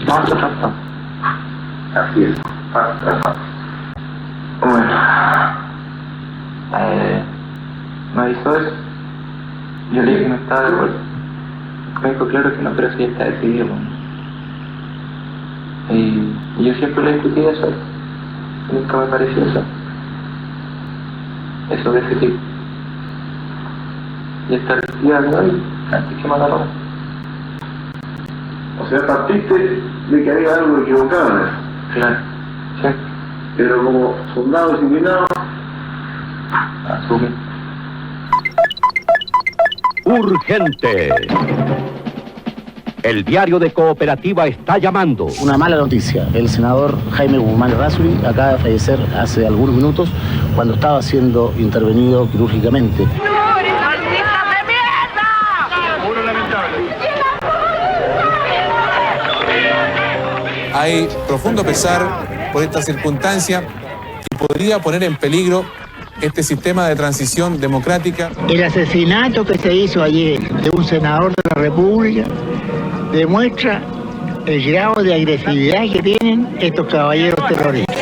Paso tras paso. Así es, paso tras paso. Bueno, me avisó eso. Yo le dije que no estaba de acuerdo. Me dijo claro que no, pero sí está decidido. Y yo siempre le discutí eso. Nunca me pareció eso de ese tipo. Y hasta el día de hoy, antes que mataron. O sea, partiste de que había algo equivocado en eso. Claro, sí. Pero como soldado disciplinado, asumí. Urgente. El diario de Cooperativa está llamando. Una mala noticia. El senador Jaime Guzmán Errázuri acaba de fallecer hace algunos minutos cuando estaba siendo intervenido quirúrgicamente. Hay profundo pesar por esta circunstancia y podría poner en peligro este sistema de transición democrática. El asesinato que se hizo ayer de un senador de la República demuestra el grado de agresividad que tienen estos caballeros terroristas.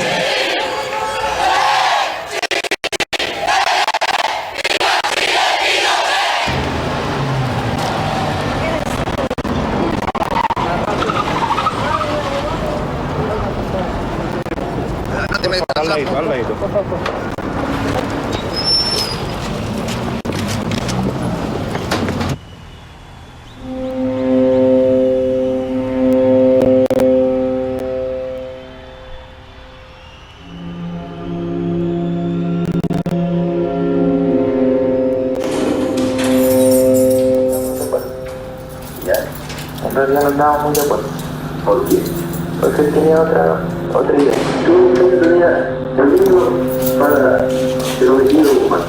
Al ladito. En realidad no andábamos muy de acuerdo. ¿por qué? Porque él tenía otra idea. Tú tenías el mismo para el homicidio humano.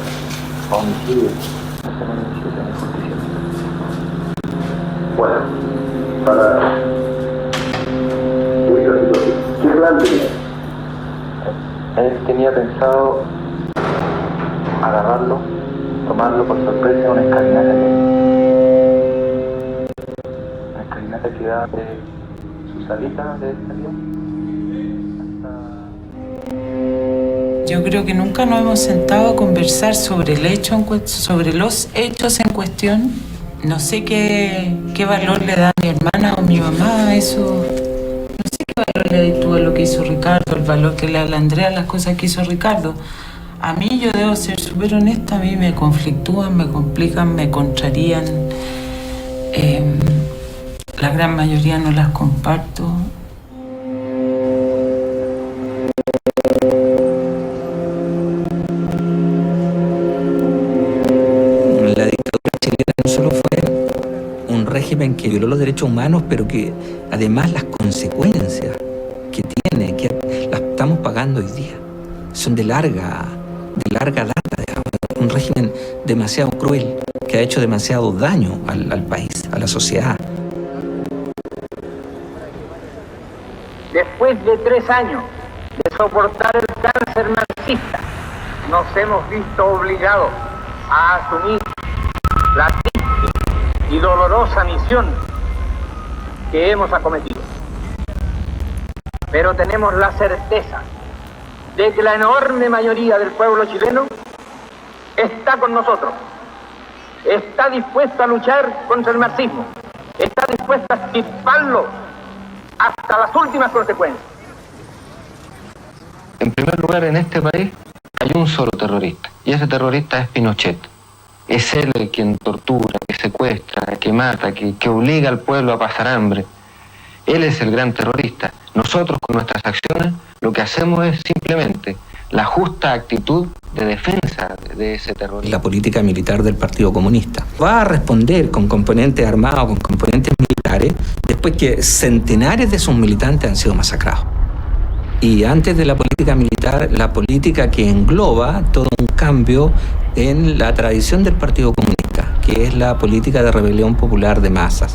Homicidio. No se me necesita ni justicia. Bueno, para esta situación, ¿qué plan tenías? Él tenía pensado agarrarlo, tomarlo por sorpresa a una escalinata que da de su salita de este avión. Yo creo que nunca nos hemos sentado a conversar sobre el hecho sobre los hechos en cuestión. No sé qué valor le da mi hermana o mi mamá a eso. No sé qué valor le da tú a lo que hizo Ricardo, el valor que le da a la Andrea a las cosas que hizo Ricardo. A mí, yo debo ser súper honesta, a mí me conflictúan, me complican, me contrarían. La gran mayoría no las comparto. La dictadura chilena no solo fue un régimen que violó los derechos humanos, pero que además las consecuencias que tiene, que las estamos pagando hoy día, son de larga data, digamos. Un régimen demasiado cruel, que ha hecho demasiado daño al país, a la sociedad. Después de 3 años de soportar el cáncer marxista, nos hemos visto obligados a asumir la triste y dolorosa misión que hemos acometido. Pero tenemos la certeza de que la enorme mayoría del pueblo chileno está con nosotros, está dispuesto a luchar contra el marxismo, está dispuesto a extirparlo hasta las últimas consecuencias. En primer lugar, en este país hay un solo terrorista, y ese terrorista es Pinochet. Es él el quien tortura, que secuestra, que mata, que obliga al pueblo a pasar hambre. Él es el gran terrorista. Nosotros, con nuestras acciones, lo que hacemos es simplemente la justa actitud de defensa de ese terrorista. La política militar del Partido Comunista va a responder con componentes armados, con componentes militares, después que centenares de sus militantes han sido masacrados. Y antes de la política militar, la política que engloba todo un cambio en la tradición del Partido Comunista, que es la política de rebelión popular de masas.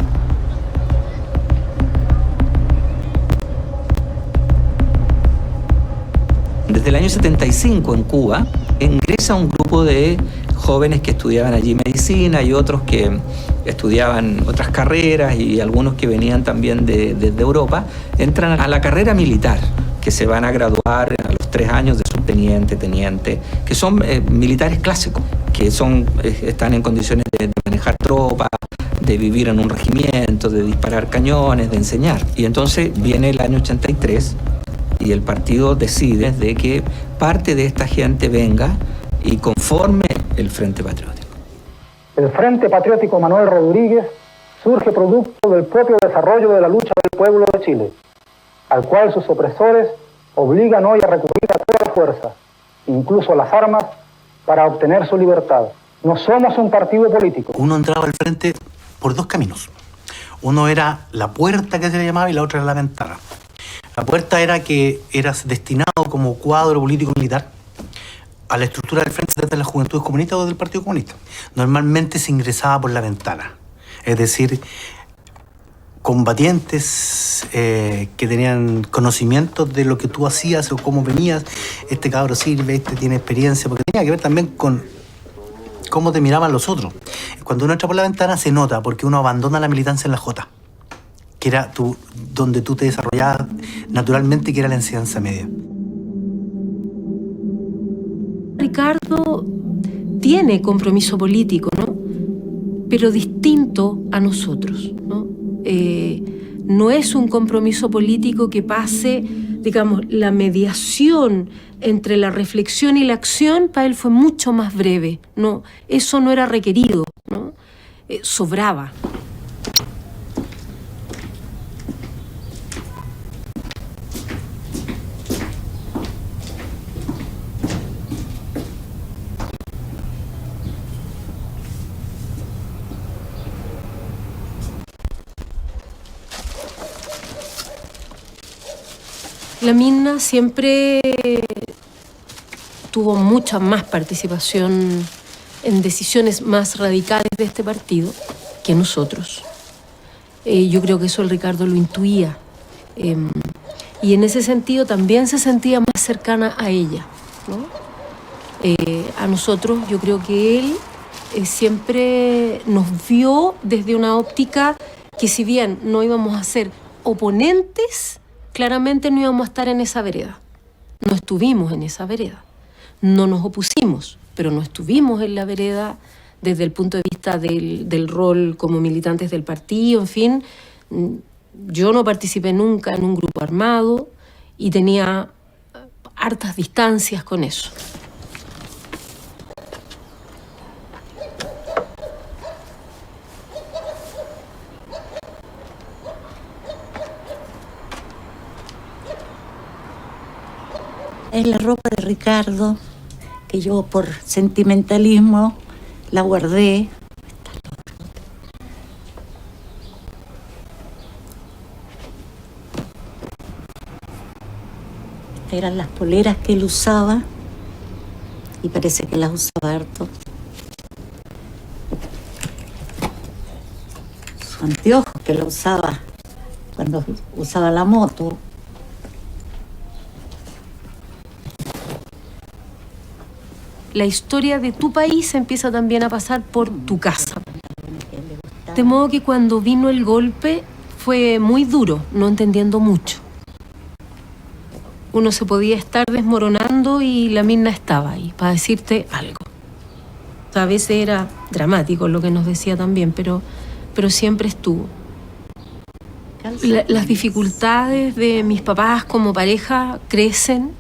Desde el año 75 en Cuba ingresa un grupo de jóvenes que estudiaban allí medicina y otros que estudiaban otras carreras y algunos que venían también desde Europa, entran a la carrera militar, que se van a graduar a los 3 años de subteniente, teniente, que son militares clásicos, que están en condiciones de manejar tropas, de vivir en un regimiento, de disparar cañones, de enseñar. Y entonces viene el año 83 y el partido decide de que parte de esta gente venga y conforme el Frente Patriótico. El Frente Patriótico Manuel Rodríguez surge producto del propio desarrollo de la lucha del pueblo de Chile, al cual sus opresores obligan hoy a recurrir a toda la fuerza, incluso a las armas, para obtener su libertad. No somos un partido político. Uno entraba al frente por 2 caminos. Uno era la puerta, que se le llamaba, y la otra era la ventana. La puerta era que eras destinado como cuadro político-militar a la estructura del frente desde las Juventudes Comunistas o del Partido Comunista. Normalmente se ingresaba por la ventana, es decir, combatientes que tenían conocimientos de lo que tú hacías o cómo venías. Este cabro sirve, este tiene experiencia, porque tenía que ver también con cómo te miraban los otros. Cuando uno entra por la ventana se nota, porque uno abandona la militancia en la Jota, que era donde tú te desarrollabas naturalmente, que era la enseñanza media. Ricardo tiene compromiso político, ¿no? Pero distinto a nosotros, ¿no? No es un compromiso político que pase, digamos, la mediación entre la reflexión y la acción. Para él fue mucho más breve, ¿no? Eso no era requerido, ¿no? Sobraba. La Minna siempre tuvo mucha más participación en decisiones más radicales de este partido que nosotros. Yo creo que eso el Ricardo lo intuía. Y en ese sentido también se sentía más cercana a ella, ¿no? A nosotros, yo creo que él siempre nos vio desde una óptica que, si bien no íbamos a ser oponentes, claramente no íbamos a estar en esa vereda. No estuvimos en esa vereda. No nos opusimos, pero no estuvimos en la vereda desde el punto de vista del rol como militantes del partido, en fin. Yo no participé nunca en un grupo armado y tenía hartas distancias con eso. Es la ropa de Ricardo, que yo por sentimentalismo la guardé. Estas eran las poleras que él usaba y parece que las usaba harto. Sus anteojos, que lo usaba cuando usaba la moto. La historia de tu país empieza también a pasar por tu casa. De modo que cuando vino el golpe fue muy duro, no entendiendo mucho. Uno se podía estar desmoronando y la Minna estaba ahí para decirte algo. A veces era dramático lo que nos decía también, pero siempre estuvo. Las dificultades de mis papás como pareja crecen.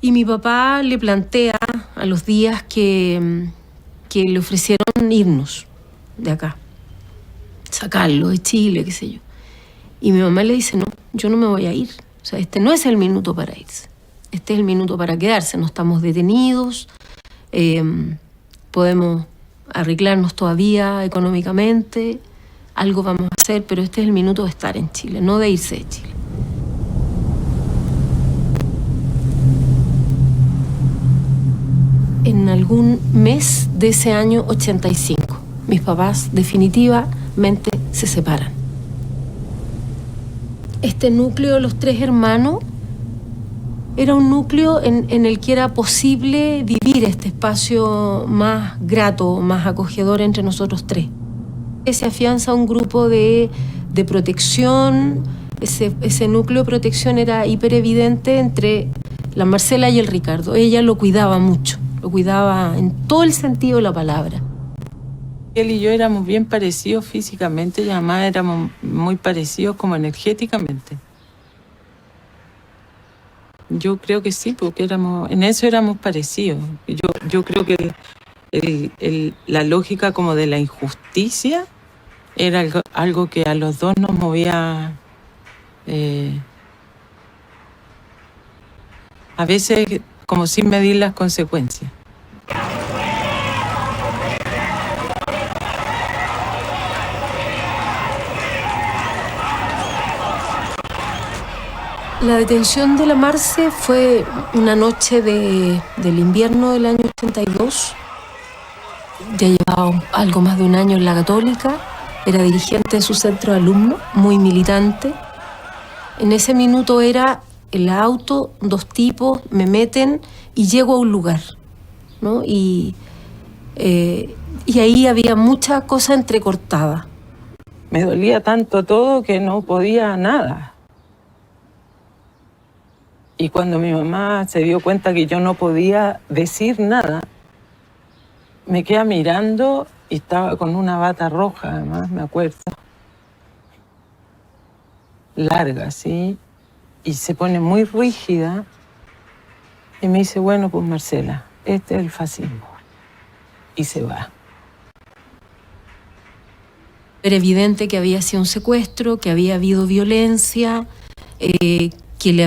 Y mi papá le plantea a los días que le ofrecieron irnos de acá, sacarlo de Chile, qué sé yo. Y mi mamá le dice, no, yo no me voy a ir. O sea, este no es el minuto para irse. Este es el minuto para quedarse. No estamos detenidos, podemos arreglarnos todavía económicamente, algo vamos a hacer, pero este es el minuto de estar en Chile, no de irse de Chile. En algún mes de ese año 85, mis papás definitivamente se separan. Este núcleo de los 3 hermanos era un núcleo en el que era posible vivir este espacio más grato, más acogedor entre nosotros tres. Se afianza un grupo de protección, ese núcleo de protección era hiper evidente entre la Marcela y el Ricardo. Ella lo cuidaba mucho, lo cuidaba en todo el sentido de la palabra. Él y yo éramos bien parecidos físicamente y además éramos muy parecidos como energéticamente. Yo creo que sí, porque en eso éramos parecidos. Yo creo que la lógica como de la injusticia era algo que a los dos nos movía a veces como sin medir las consecuencias. La detención de la Marce fue una noche del invierno del año 82. Ya llevaba algo más de un año en la Católica. Era dirigente de su centro de alumnos, muy militante. En ese minuto era el auto, dos tipos, me meten y llego a un lugar, ¿no? Y ahí había mucha cosa entrecortada. Me dolía tanto todo que no podía nada. Y cuando mi mamá se dio cuenta que yo no podía decir nada, me queda mirando y estaba con una bata roja, además, me acuerdo. Larga, ¿sí? Y se pone muy rígida y me dice, bueno, pues Marcela, este es el fascismo. Y se va. Era evidente que había sido un secuestro, que había habido violencia, que le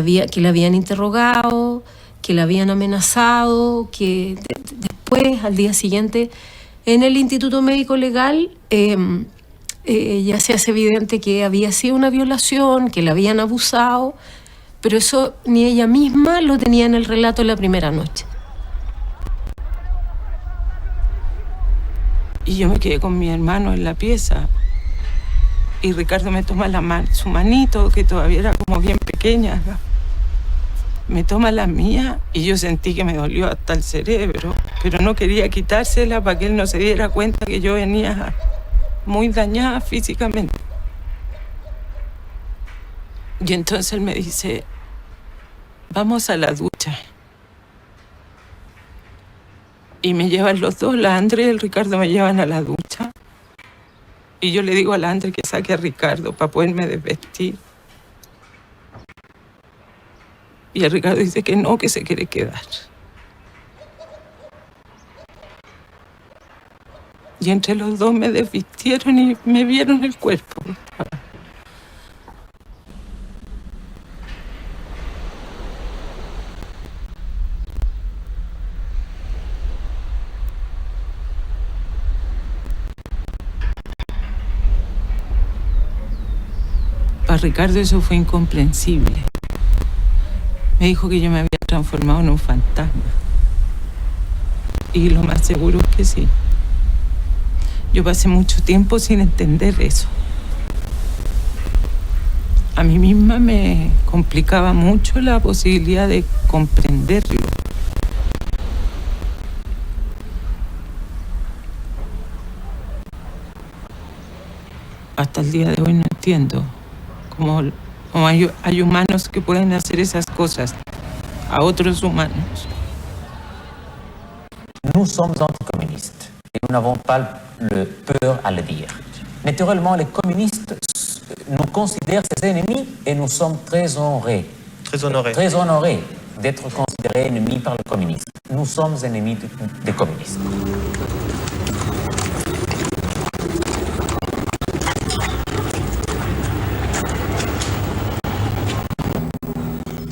habían interrogado, que le habían amenazado, que después, al día siguiente, en el Instituto Médico Legal, ya se hace evidente que había sido una violación, que le habían abusado, pero eso ni ella misma lo tenía en el relato de la primera noche. Y yo me quedé con mi hermano en la pieza. Y Ricardo me toma su manito, que todavía era como bien pequeña. Me toma la mía y yo sentí que me dolió hasta el cerebro, pero no quería quitársela para que él no se diera cuenta que yo venía muy dañada físicamente. Y entonces él me dice, vamos a la ducha. Y me llevan los dos, la Andre y el Ricardo me llevan a la ducha. Y yo le digo a la Andre que saque a Ricardo para poderme desvestir. Y el Ricardo dice que no, que se quiere quedar. Y entre los dos me desvistieron y me vieron el cuerpo. Para Ricardo eso fue incomprensible. Me dijo que yo me había transformado en un fantasma. Y lo más seguro es que sí. Yo pasé mucho tiempo sin entender eso. A mí misma me complicaba mucho la posibilidad de comprenderlo. Hasta el día de hoy no entiendo cómo hay humanos que pueden hacer esas cosas a otros humanos. Nous sommes anticommunistes et nous n'avons pas peur à le dire. Naturellement, les communistes nous considèrent ses ennemis et nous sommes très honorés. Très honorés d'être considérés ennemis par les communistes. Nous sommes ennemis des communistes.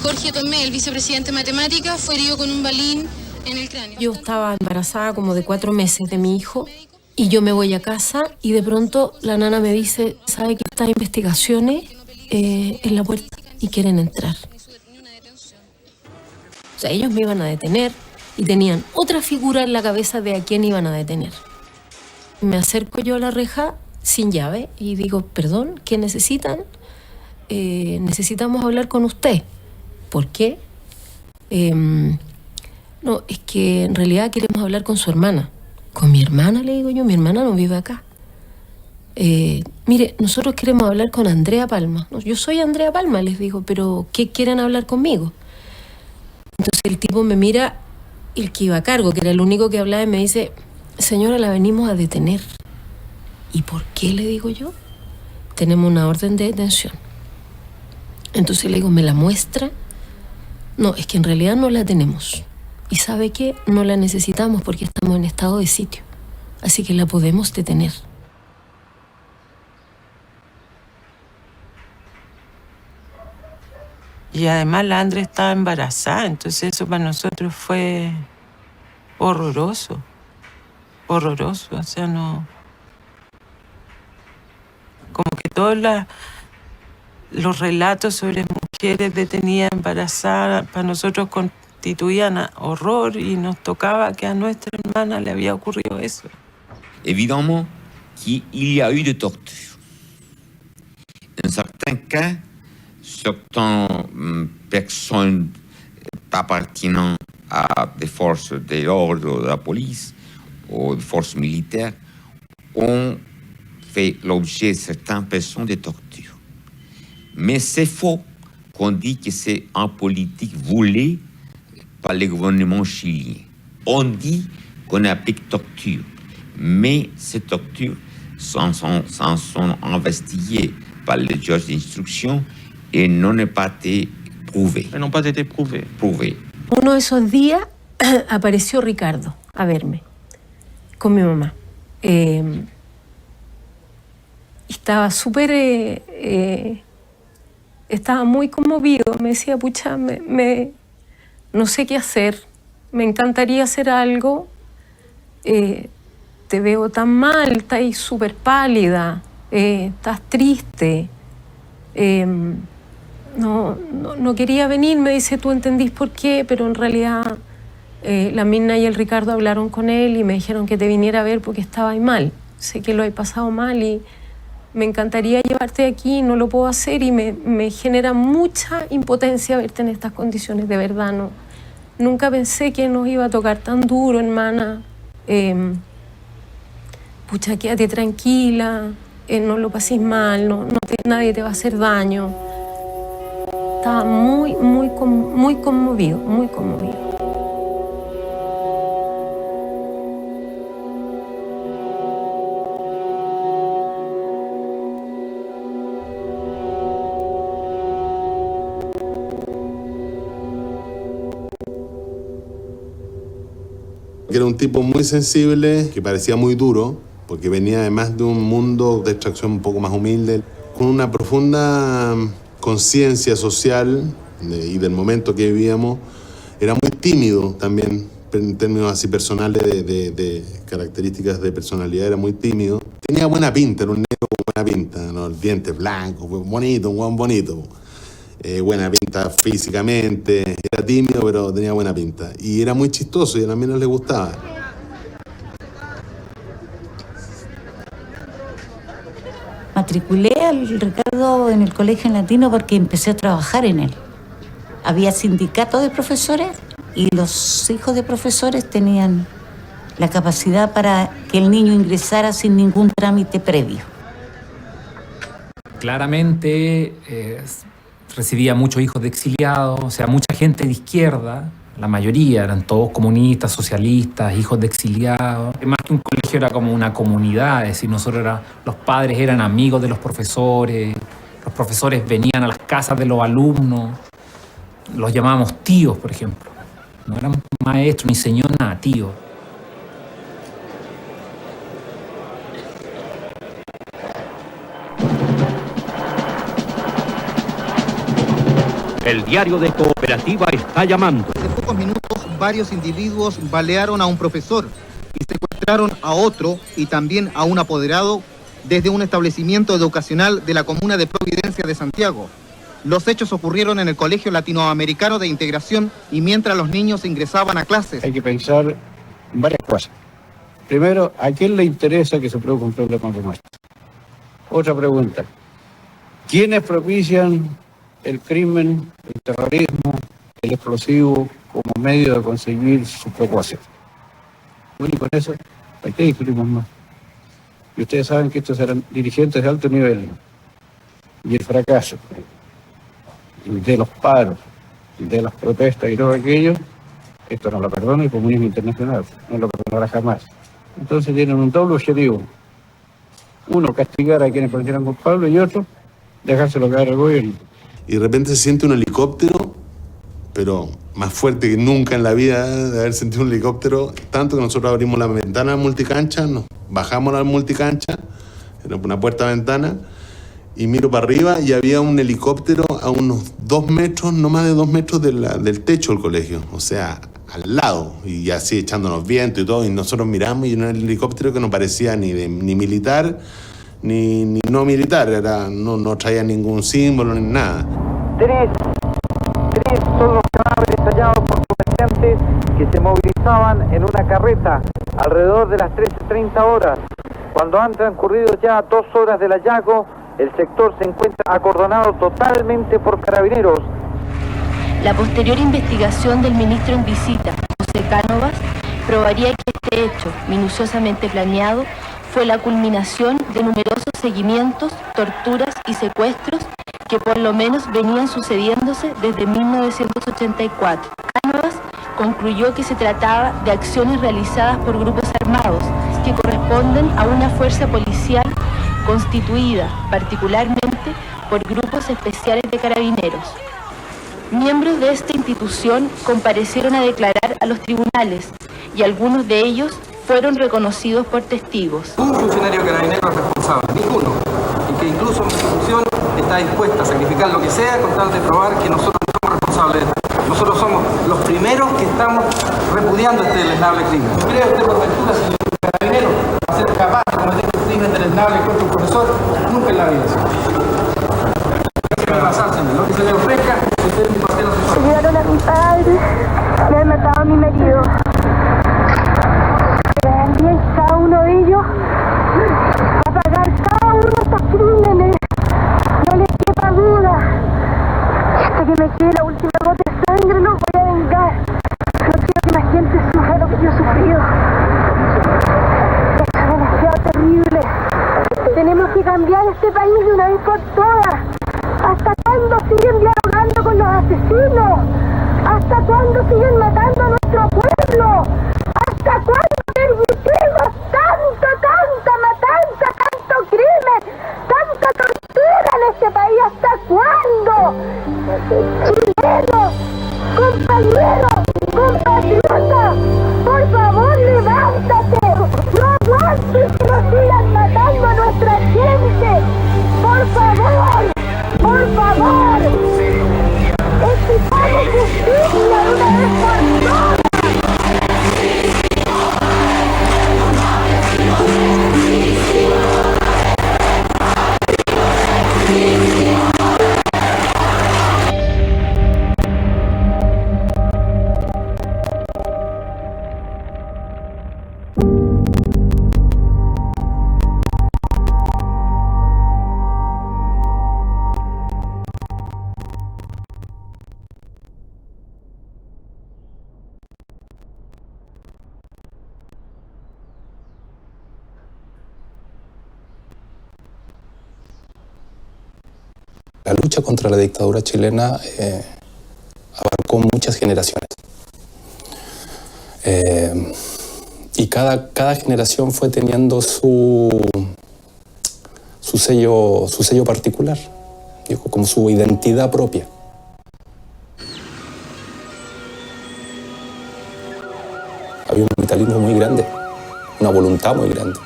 Jorge Tomé, el vicepresidente de Matemáticas, fue herido con un balín en el cráneo. Yo estaba embarazada como de 4 meses de mi hijo y yo me voy a casa y de pronto la nana me dice, ¿sabe que estas investigaciones en la puerta y quieren entrar? O sea, ellos me iban a detener y tenían otra figura en la cabeza de a quién iban a detener. Me acerco yo a la reja sin llave y digo, perdón, ¿qué necesitan? Necesitamos hablar con usted. ¿Por qué? No, es que en realidad queremos hablar con su hermana. ¿Con mi hermana? Le digo yo, mi hermana no vive acá. Mire, nosotros queremos hablar con Andrea Palma. No, yo soy Andrea Palma, les digo, pero ¿qué quieren hablar conmigo? Entonces el tipo me mira, el que iba a cargo, que era el único que hablaba, y me dice, señora, la venimos a detener. ¿Y por qué? Le digo yo. Tenemos una orden de detención. Entonces le digo, ¿me la muestra? No, es que en realidad no la tenemos. ¿Y sabe qué? No la necesitamos porque estamos en estado de sitio. Así que la podemos detener. Y además la Andrea estaba embarazada, entonces eso para nosotros fue horroroso. Horroroso, o sea, no... Como que todos los relatos sobre mujeres detenidas embarazadas para nosotros constituían horror y nos tocaba que a nuestra hermana le había ocurrido eso. Évidemment qu'il y a eu de torture. En certains cas, certaines personnes appartenant à des forces de l'ordre de la police ou des forces militaires ont fait l'objet, certaines personnes, de torture. Mais c'est faux qu'on dit que c'est en politique voulée par le gouvernement chilien. On dit qu'on applique torture, mais ces tortures sont investiguées par les juges d'instruction et n'ont pas été prouvées. N'ont pas été prouvées. Uno de esos días apareció Ricardo a verme con mi mamá. Estaba súper... estaba muy conmovido. Me decía, pucha, no sé qué hacer. Me encantaría hacer algo. Te veo tan mal, estás súper pálida. Estás triste. No quería venir, me dice, tú entendís por qué, pero en realidad la Mirna y el Ricardo hablaron con él y me dijeron que te viniera a ver porque estaba ahí mal. Sé que lo he pasado mal y me encantaría llevarte aquí, no lo puedo hacer y me genera mucha impotencia verte en estas condiciones, de verdad. Nunca pensé que nos iba a tocar tan duro, hermana. Pucha, quédate tranquila, no lo pases mal, nadie te va a hacer daño. Estaba muy conmovido, muy conmovido. Que era un tipo muy sensible, que parecía muy duro, porque venía además de un mundo de extracción un poco más humilde, con una profunda conciencia social y del momento que vivíamos. Era muy tímido también, en términos así personales de características de personalidad, era muy tímido. Tenía buena pinta, era un negro con buena pinta, ¿no? Dientes blancos, bonito, un guan bonito. Buena pinta físicamente, era tímido pero tenía buena pinta y era muy chistoso y a las minas les gustaba. Matriculé al Ricardo en el colegio latino porque empecé a trabajar en él. Había sindicatos de profesores y los hijos de profesores tenían la capacidad para que el niño ingresara sin ningún trámite previo. Claramente recibía muchos hijos de exiliados, o sea, mucha gente de izquierda, la mayoría eran todos comunistas, socialistas, hijos de exiliados. Más que un colegio era como una comunidad, es decir, los padres eran amigos de los profesores venían a las casas de los alumnos, los llamábamos tíos, por ejemplo. No eran maestros ni señor, nada, tíos. El diario de Cooperativa está llamando. En pocos minutos, varios individuos balearon a un profesor y secuestraron a otro y también a un apoderado desde un establecimiento educacional de la comuna de Providencia de Santiago. Los hechos ocurrieron en el Colegio Latinoamericano de Integración y mientras los niños ingresaban a clases. Hay que pensar en varias cosas. Primero, ¿a quién le interesa que se produzca un problema como este? Otra pregunta. ¿Quiénes propician el crimen, el terrorismo, el explosivo, como medio de conseguir su propósito. Bueno, y con eso, ¿para qué discutimos más? Y ustedes saben que estos eran dirigentes de alto nivel. Y el fracaso de los paros, de las protestas y todo aquello, esto no lo perdona el comunismo internacional, no lo perdonará jamás. Entonces tienen un doble objetivo. Uno, castigar a quienes parecieran culpables, y otro, dejárselo caer al gobierno. Y de repente se siente un helicóptero, pero más fuerte que nunca en la vida de haber sentido un helicóptero, tanto que nosotros abrimos la ventana multicancha, nos bajamos a la multicancha, era una puerta-ventana, y miro para arriba y había un helicóptero a unos 2 metros, no más de 2 metros del techo del colegio, o sea, al lado, y así echándonos viento y todo, y nosotros miramos y era un helicóptero que no parecía ni militar, ni no militar, no traía ningún símbolo ni nada. Tres son los cadáveres hallados por comerciantes que se movilizaban en una carreta alrededor de las 13:30 horas. Cuando han transcurrido ya 2 horas del hallazgo, el sector se encuentra acordonado totalmente por carabineros. La posterior investigación del ministro en visita, José Cánovas, probaría que este hecho, minuciosamente planeado, fue la culminación de numerosos seguimientos, torturas y secuestros que por lo menos venían sucediéndose desde 1984. Cánovas concluyó que se trataba de acciones realizadas por grupos armados que corresponden a una fuerza policial constituida particularmente por grupos especiales de carabineros. Miembros de esta institución comparecieron a declarar a los tribunales y algunos de ellos fueron reconocidos por testigos. Un funcionario carabinero es responsable, ninguno, y que incluso la institución está dispuesta a sacrificar lo que sea con tal de probar que nosotros no somos responsables. Nosotros somos los primeros que estamos repudiando este deleznable crimen. ¿Cree usted por ventura, señor carabinero, a ser capaz de cometer un crimen deleznable contra un profesor? Nunca en la vida. ¿Qué va a pasar, señor? Lo que se le ofrezca, usted es un pastel asesor. Llegaron a mi padre, me han matado a mi marido. También cada uno de ellos va a pagar cada uno de estos crímenes. No les quepa duda. Hasta que me quede la última gota de sangre los voy a vengar. No quiero que más gente sufra lo que yo he sufrido. Esto es demasiado terrible. Tenemos que cambiar este país de una vez por todas. ¿Hasta cuándo siguen dialogando con los asesinos? ¿Hasta cuándo siguen matando a nuestro pueblo? ¿Hasta cuándo permitimos tanta matanza, tanto crimen, tanta tortura en este país? ¿Hasta cuándo? Chilenos, compañeros, compatriotas, por favor levántate. No aguantes que nos sigan matando a nuestra gente. Por favor, por favor. Exijamos justicia de una vez por todas. La lucha contra la dictadura chilena abarcó muchas generaciones. Y cada generación fue teniendo su sello particular, digo, como su identidad propia. Había un vitalismo muy grande, una voluntad muy grande,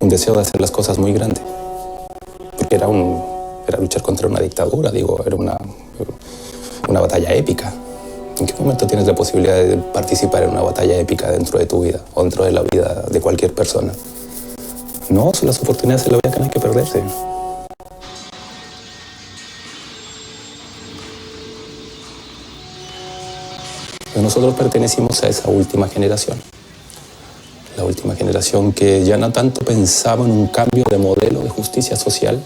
un deseo de hacer las cosas muy grande. Porque era luchar contra una dictadura, digo, era una batalla épica. ¿En qué momento tienes la posibilidad de participar en una batalla épica dentro de tu vida o dentro de la vida de cualquier persona? No, son las oportunidades de la vida que no hay que perderse. Pero nosotros pertenecimos a esa última generación. La última generación que ya no tanto pensaba en un cambio de modelo de justicia social,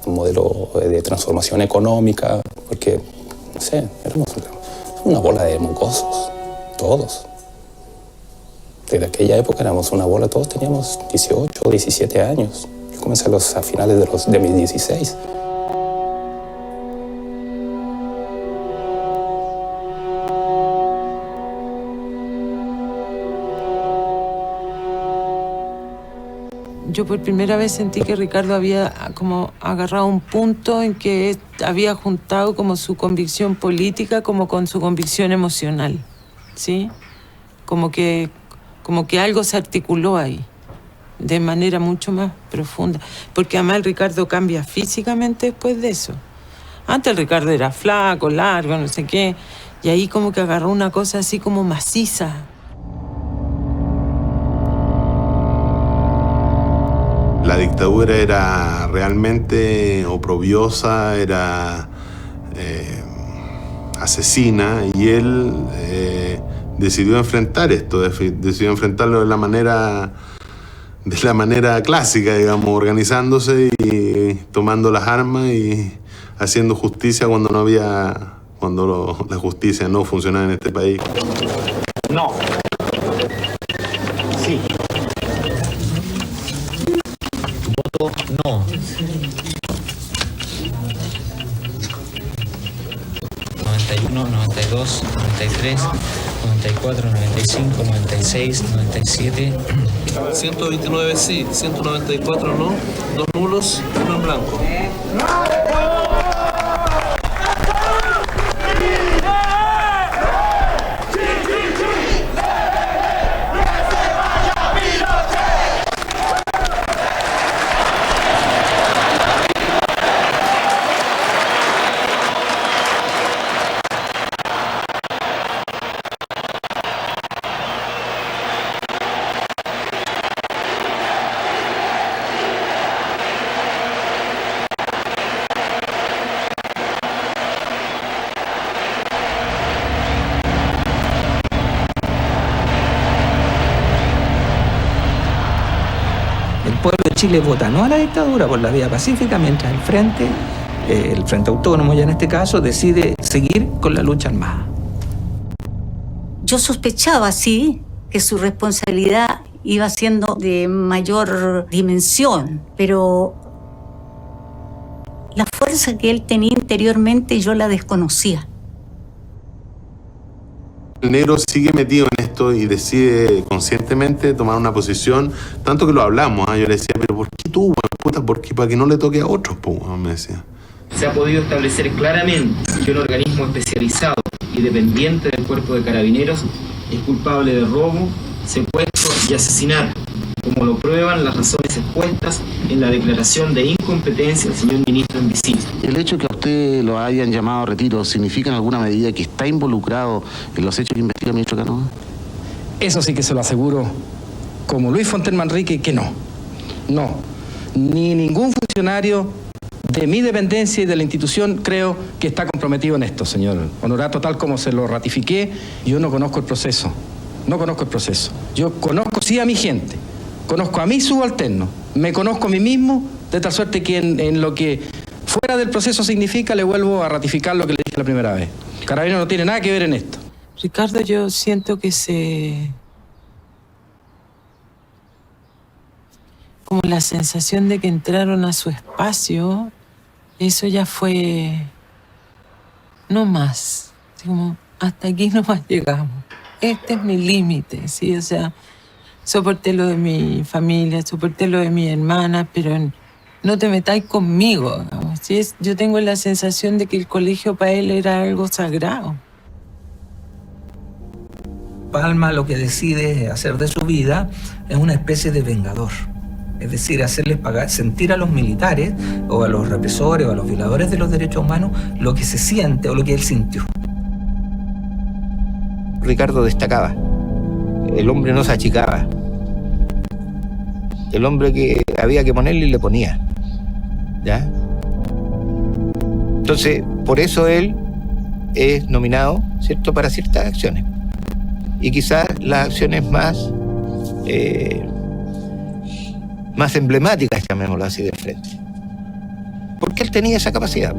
un modelo de transformación económica, porque, no sé, éramos una bola de mocosos, todos. Desde aquella época éramos una bola, todos teníamos 18 o 17 años. Yo comencé a finales de mis 16. Yo por primera vez sentí que Ricardo había como agarrado un punto en que había juntado como su convicción política como con su convicción emocional, ¿sí? Como que algo se articuló ahí de manera mucho más profunda. Porque además el Ricardo cambia físicamente después de eso. Antes el Ricardo era flaco, largo, no sé qué, y ahí como que agarró una cosa así como maciza. La dictadura era realmente oprobiosa, era asesina, y él decidió enfrentar esto, decidió enfrentarlo de la manera clásica, digamos, organizándose y tomando las armas y haciendo justicia cuando la justicia no funcionaba en este país. No. Sí. No. 91, 92, 93, 94, 95, 96, 97. 129 sí, 194 no, 2 nulos, 1 en blanco. El pueblo de Chile vota no a la dictadura por la vía pacífica, mientras el Frente Autónomo ya en este caso, decide seguir con la lucha armada. Yo sospechaba, sí, que su responsabilidad iba siendo de mayor dimensión, pero la fuerza que él tenía interiormente yo la desconocía. El negro sigue metido en esto y decide conscientemente tomar una posición, tanto que lo hablamos, ¿eh? Yo le decía, pero ¿por qué tú, puta? Porque para que no le toque a otros, me decía. Se ha podido establecer claramente que un organismo especializado y dependiente del Cuerpo de Carabineros es culpable de robo, secuestro y asesinato, como lo prueban las razones expuestas en la declaración de incompetencia del señor ministro en visita. ¿El hecho que a usted lo hayan llamado a retiro significa en alguna medida que está involucrado en los hechos que investiga el ministro Canoa? Eso sí que se lo aseguro, como Luis Fontaine Manrique, que no. No. Ni ningún funcionario de mi dependencia y de la institución creo que está comprometido en esto, señor Honorato, tal como se lo ratifiqué. Yo no conozco el proceso. No conozco el proceso. Yo conozco sí a mi gente. Conozco a mis subalternos, me conozco a mí mismo, de tal suerte que en lo que fuera del proceso significa, le vuelvo a ratificar lo que le dije la primera vez. Carabineros no tiene nada que ver en esto. Ricardo, yo siento que como la sensación de que entraron a su espacio, eso ya fue no más. Así como, hasta aquí no más llegamos. Este es mi límite, ¿sí? O sea, soporté lo de mi familia, soporté lo de mi hermana, pero no te metáis conmigo, ¿no? ¿Sí? Yo tengo la sensación de que el colegio para él era algo sagrado. Palma lo que decide hacer de su vida es una especie de vengador. Es decir, hacerles sentir a los militares o a los represores o a los violadores de los derechos humanos lo que se siente o lo que él sintió. Ricardo destacaba. El hombre no se achicaba. El hombre que había que ponerle le ponía. ¿Ya? Entonces, por eso él es nominado, ¿cierto?, para ciertas acciones. Y quizás las acciones más emblemáticas, llamémoslo así, de frente. Porque él tenía esa capacidad.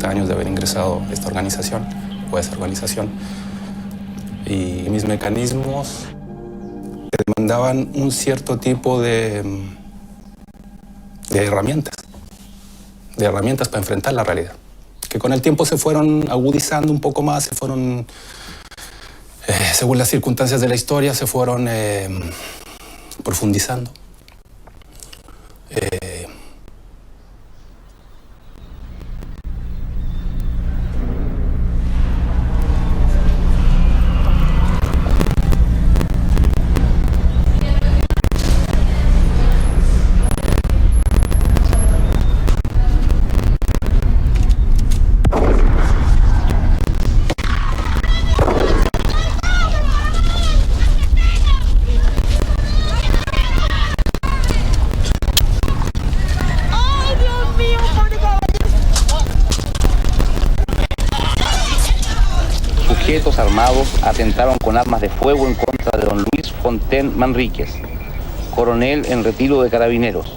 40 años de haber ingresado a esta organización, o a esa organización. Y mis mecanismos demandaban un cierto tipo de herramientas para enfrentar la realidad, que con el tiempo se fueron agudizando un poco más, se fueron, según las circunstancias de la historia, se fueron profundizando. Sujetos armados atentaron con armas de fuego en contra de don Luis Fonten Manríquez, coronel en retiro de Carabineros,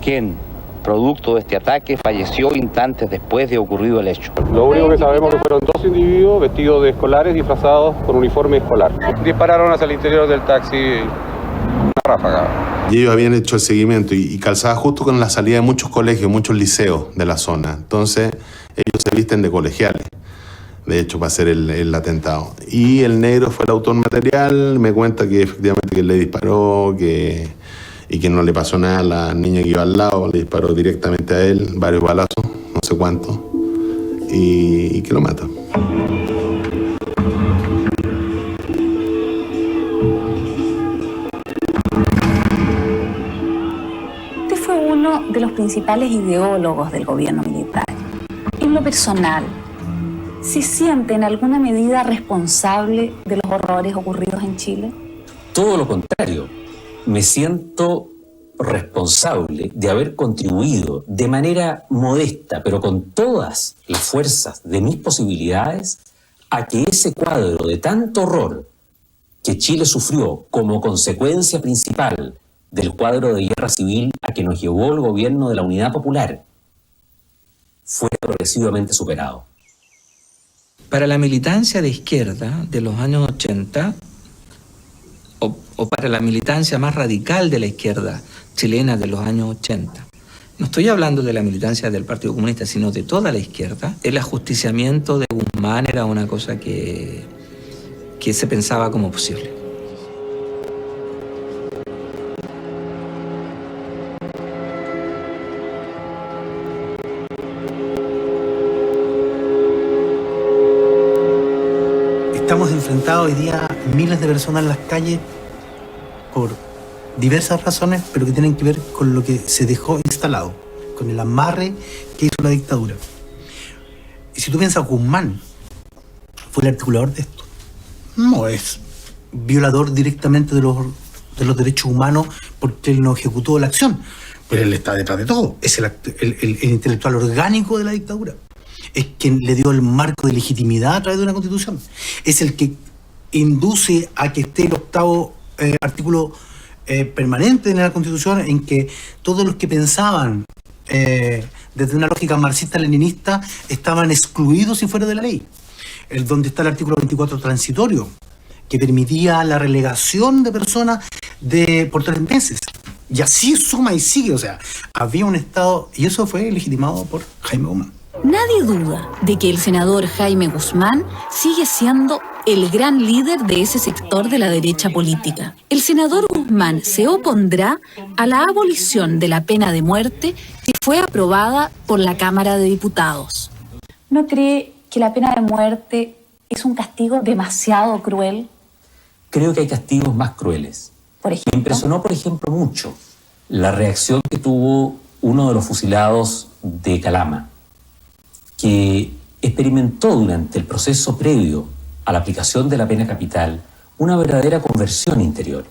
quien, producto de este ataque, falleció instantes después de ocurrido el hecho. Lo único que sabemos es que fueron 2 individuos vestidos de escolares disfrazados con uniforme escolar. Dispararon hacia el interior del taxi una ráfaga. Y ellos habían hecho el seguimiento y calzaba justo con la salida de muchos colegios, muchos liceos de la zona. Entonces ellos se visten de colegiales, de hecho, para hacer el atentado. Y el negro fue el autor material, me cuenta que efectivamente que le disparó, y que no le pasó nada a la niña que iba al lado, le disparó directamente a él, varios balazos, no sé cuántos, y que lo mata. Usted fue uno de los principales ideólogos del gobierno militar. En lo personal, ¿se siente en alguna medida responsable de los horrores ocurridos en Chile? Todo lo contrario, me siento responsable de haber contribuido de manera modesta, pero con todas las fuerzas de mis posibilidades, a que ese cuadro de tanto horror que Chile sufrió como consecuencia principal del cuadro de guerra civil a que nos llevó el gobierno de la Unidad Popular fuera progresivamente superado. Para la militancia de izquierda de los años 80, o para la militancia más radical de la izquierda chilena de los años 80, no estoy hablando de la militancia del Partido Comunista, sino de toda la izquierda, el ajusticiamiento de Guzmán era una cosa que se pensaba como posible. Estamos enfrentados hoy día miles de personas en las calles por diversas razones, pero que tienen que ver con lo que se dejó instalado, con el amarre que hizo la dictadura. Y si tú piensas, Guzmán fue el articulador de esto. No es violador directamente de los derechos humanos porque él no ejecutó la acción, pero él está detrás de todo. Es el intelectual orgánico de la dictadura. Es quien le dio el marco de legitimidad a través de una constitución. Es el que induce a que esté el 8º artículo permanente en la constitución, en que todos los que pensaban desde una lógica marxista-leninista estaban excluidos si fuera de la ley. Donde está el artículo 24 transitorio, que permitía la relegación de personas por 3 meses. Y así suma y sigue. O sea, había un Estado, y eso fue legitimado por Jaime Guzmán. Nadie duda de que el senador Jaime Guzmán sigue siendo el gran líder de ese sector de la derecha política. El senador Guzmán se opondrá a la abolición de la pena de muerte que fue aprobada por la Cámara de Diputados. ¿No cree que la pena de muerte es un castigo demasiado cruel? Creo que hay castigos más crueles. Por ejemplo, me impresionó, por ejemplo, mucho la reacción que tuvo uno de los fusilados de Calama, que experimentó durante el proceso previo a la aplicación de la pena capital una verdadera conversión interior.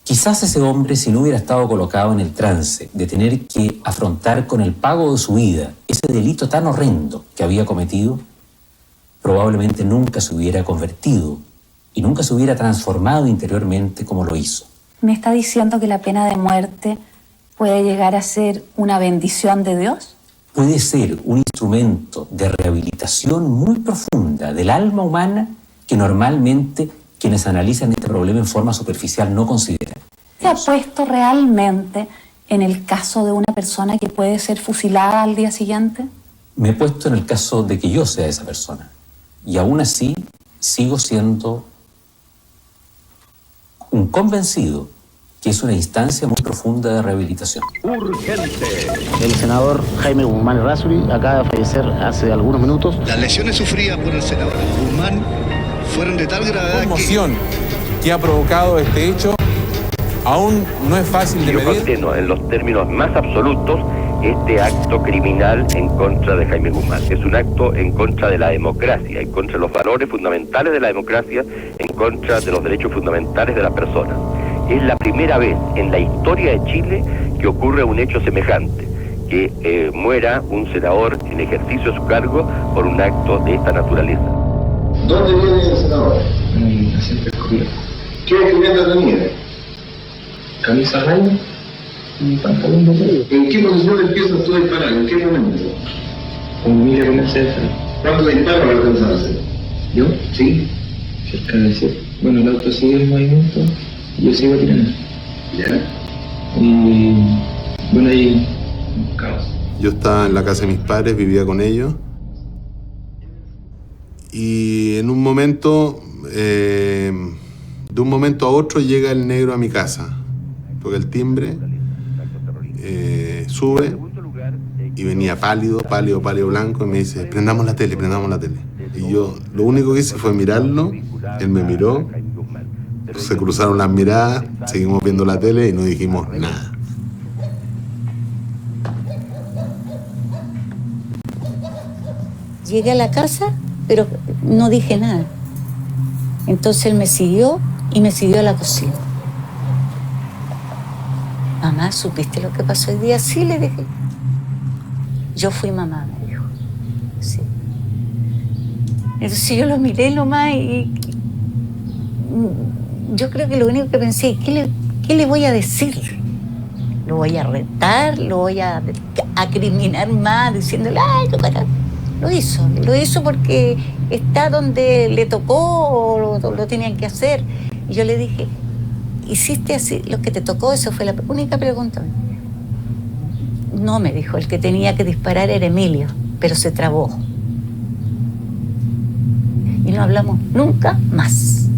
Quizás ese hombre, si no hubiera estado colocado en el trance de tener que afrontar con el pago de su vida ese delito tan horrendo que había cometido, probablemente nunca se hubiera convertido y nunca se hubiera transformado interiormente como lo hizo. ¿Me está diciendo que la pena de muerte puede llegar a ser una bendición de Dios? puede ser un instrumento de rehabilitación muy profunda del alma humana que normalmente quienes analizan este problema en forma superficial no consideran. ¿Se ha puesto realmente en el caso de una persona que puede ser fusilada al día siguiente? Me he puesto en el caso de que yo sea esa persona. Y aún así sigo siendo un convencido que es una instancia muy profunda de rehabilitación. Urgente. El senador Jaime Guzmán Errázuriz acaba de fallecer hace algunos minutos. Las lesiones sufridas por el senador Guzmán fueron de tal gravedad La conmoción que ha provocado este hecho aún no es fácil de medir. Yo condeno en los términos más absolutos este acto criminal en contra de Jaime Guzmán. Es un acto en contra de la democracia, en contra de los valores fundamentales de la democracia, en contra de los derechos fundamentales de la persona. Es la primera vez en la historia de Chile que ocurre un hecho semejante, que muera un senador en ejercicio de su cargo por un acto de esta naturaleza. ¿Dónde vive el senador? En la centro escolar. ¿Qué vestimenta tenía? Camisa raya y pantalón de cuello. ¿En qué posición empiezas tú a disparar? ¿En qué momento? Con Mila comienza a disparar. ¿Cuántos disparos alcanzas a hacer? ¿Yo? Sí. Cerca de 7. Bueno, el auto sigue el movimiento y yo sigo tirando. ¿Ya? Y bueno, ahí un caos. Yo estaba en la casa de mis padres, vivía con ellos. Y en un momento, de un momento a otro, llega el negro a mi casa. Toca el timbre, sube y venía pálido blanco y me dice, prendamos la tele. Y yo lo único que hice fue mirarlo, él me miró, se cruzaron las miradas, seguimos viendo la tele y no dijimos nada. Llegué a la casa, pero no dije nada. Entonces él me siguió y me siguió a la cocina. Mamá, ¿supiste lo que pasó hoy día? Sí, le dije. Yo fui mamá, me dijo. Sí. Entonces yo lo miré nomás y yo creo que lo único que pensé, ¿qué le voy a decir? ¿Lo voy a retar? ¿Lo voy a acriminar más diciéndole, ay, qué cara? Lo hizo porque está donde le tocó o lo tenían que hacer. Y yo le dije, ¿hiciste así lo que te tocó? Esa fue la única pregunta. No, me dijo, el que tenía que disparar era Emilio, pero se trabó. Y no hablamos nunca más.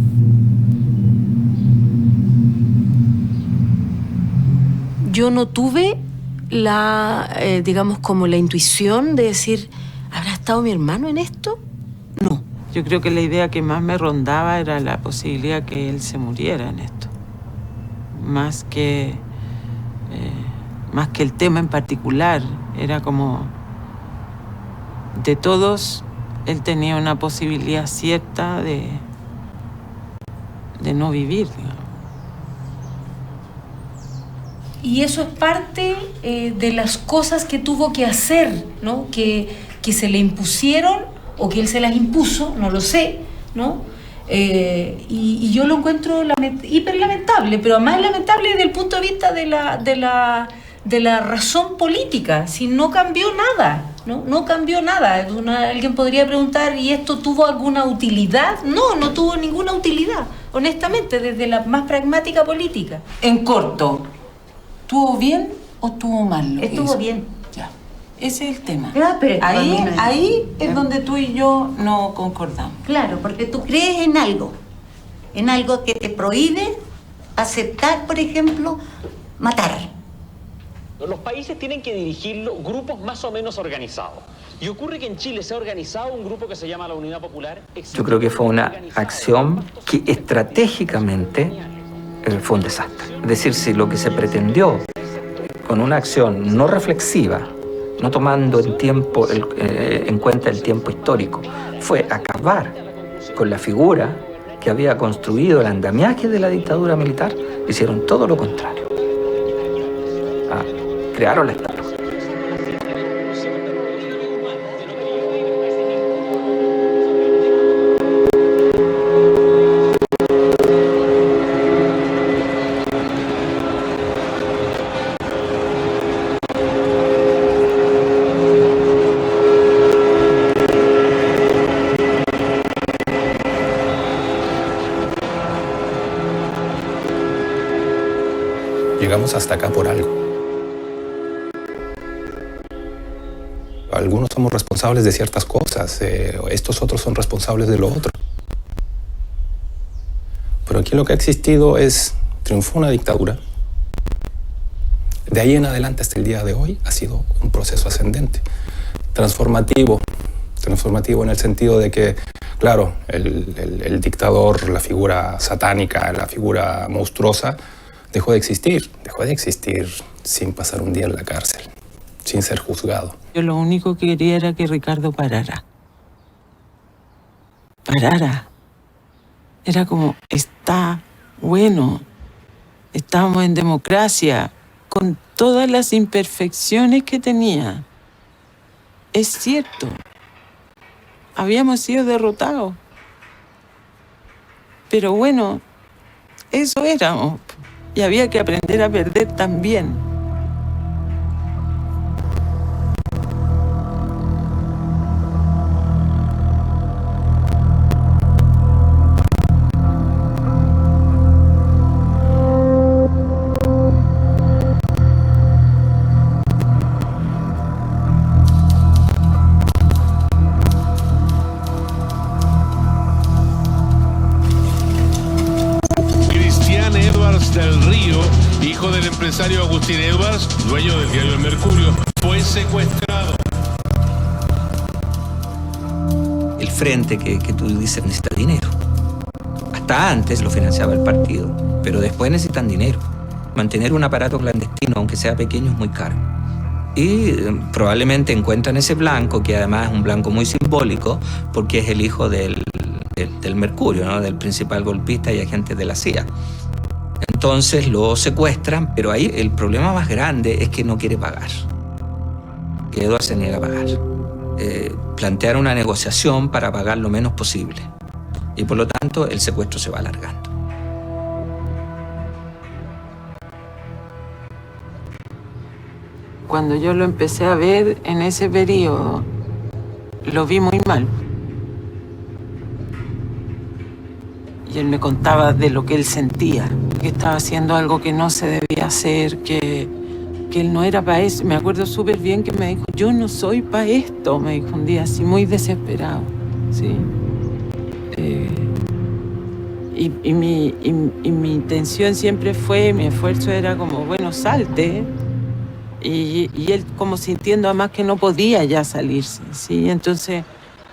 Yo no tuve digamos, como la intuición de decir, ¿habrá estado mi hermano en esto? No. Yo creo que la idea que más me rondaba era la posibilidad que él se muriera en esto. Más que el tema en particular. Era como, de todos, él tenía una posibilidad cierta de no vivir, digamos. Y eso es parte de las cosas que tuvo que hacer, ¿no? Que se le impusieron o que él se las impuso, no lo sé, ¿no? Y yo lo encuentro hiper lamentable, pero más lamentable desde el punto de vista de la razón política. Si no cambió nada, no cambió nada. Alguien podría preguntar, ¿y esto tuvo alguna utilidad? No tuvo ninguna utilidad, honestamente, desde la más pragmática política. En corto, ¿estuvo bien o estuvo mal? Estuvo bien. Ya. Ese es el tema. Claro, pero ahí es donde tú y yo no concordamos. Claro, porque tú crees en algo que te prohíbe aceptar, por ejemplo, matar. Los países tienen que dirigirlo grupos más o menos organizados. Y ocurre que en Chile se ha organizado un grupo que se llama la Unidad Popular. Yo creo que fue una acción que estratégicamente fue un desastre. Es decir, si lo que se pretendió con una acción no reflexiva, no tomando en cuenta el tiempo histórico, fue acabar con la figura que había construido el andamiaje de la dictadura militar, hicieron todo lo contrario. Crearon la estatua. Llegamos hasta acá por algo. Algunos somos responsables de ciertas cosas, estos otros son responsables de lo otro. Pero aquí lo que ha existido es, triunfó una dictadura. De ahí en adelante hasta el día de hoy ha sido un proceso ascendente, transformativo en el sentido de que, claro, el dictador, la figura satánica, la figura monstruosa, dejó de existir sin pasar un día en la cárcel, sin ser juzgado. Yo lo único que quería era que Ricardo parara. Era como, está bueno, estamos en democracia, con todas las imperfecciones que tenía. Es cierto, habíamos sido derrotados. Pero bueno, eso éramos. Y había que aprender a perder también. Del Río, hijo del empresario Agustín Edwards, dueño del diario El Mercurio, fue secuestrado. El frente que tú dices necesita dinero. Hasta antes lo financiaba el partido, pero después necesitan dinero. Mantener un aparato clandestino, aunque sea pequeño, es muy caro. Y probablemente encuentran ese blanco, que además es un blanco muy simbólico, porque es el hijo del Mercurio, ¿no? Del principal golpista y agente de la CIA. Entonces lo secuestran, pero ahí el problema más grande es que no quiere pagar. Que Edward se niega a pagar. Plantear una negociación para pagar lo menos posible. Y por lo tanto el secuestro se va alargando. Cuando yo lo empecé a ver en ese periodo, lo vi muy mal. Y él me contaba de lo que él sentía, que estaba haciendo algo que no se debía hacer, que él no era para eso. Me acuerdo súper bien que me dijo, yo no soy para esto, me dijo un día así, muy desesperado, ¿sí? Y mi intención siempre fue, mi esfuerzo era como, bueno, salte. Y él como sintiendo además que no podía ya salirse, ¿sí? Entonces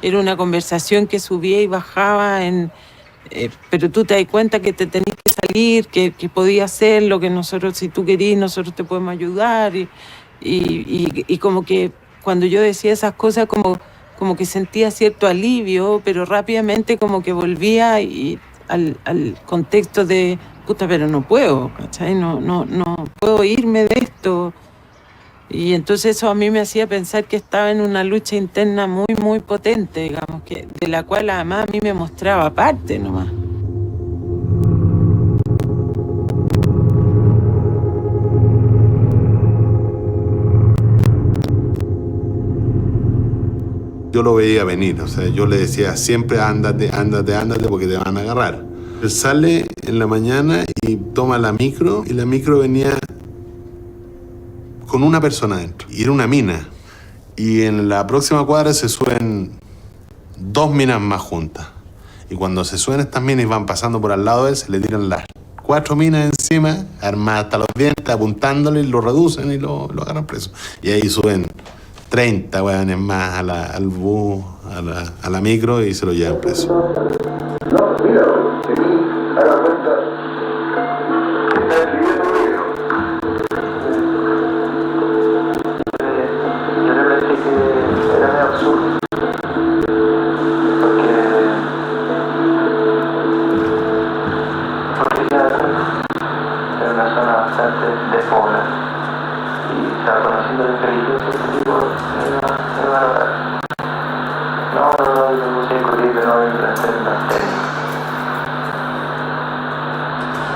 era una conversación que subía y bajaba pero tú te das cuenta que te tenés que salir, que podías hacer lo que nosotros, si tú querís, nosotros te podemos ayudar. Y como que cuando yo decía esas cosas, como que sentía cierto alivio, pero rápidamente como que volvía al contexto de, puta, pero no puedo, ¿cachai? No puedo irme de esto. Y entonces eso a mí me hacía pensar que estaba en una lucha interna muy, muy potente, digamos, de la cual además a mí me mostraba parte nomás. Yo lo veía venir, o sea, yo le decía siempre ándate porque te van a agarrar. Él sale en la mañana y toma la micro, y la micro venía con una persona dentro, y era una mina. Y en la próxima cuadra se suben 2 minas más juntas. Y cuando se suben estas minas y van pasando por al lado de él, se le tiran las 4 minas encima, armadas hasta los dientes, apuntándole, y lo reducen y lo agarran preso. Y ahí suben 30 hueones más al bus, a la micro, y se lo llevan preso. No, mira, a la cuenta, está escribiendo un libro. Yo le pensé que era medio absurdo, porque ya era una zona bastante despoblada, y estaba conociendo la inteligencia de este tipo, era valorable. No, yo puse el currículum, no, el plantel.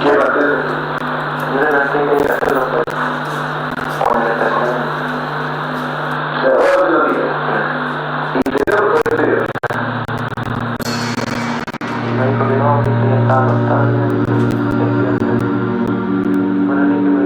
¿Qué plantel? Yo le planteé que hay que hacerlo, pues, o en la estación. Se lo voy a lo mismo. Interior o exterior. Y me dijo que no, que ya estaba notable. Bueno, ni que me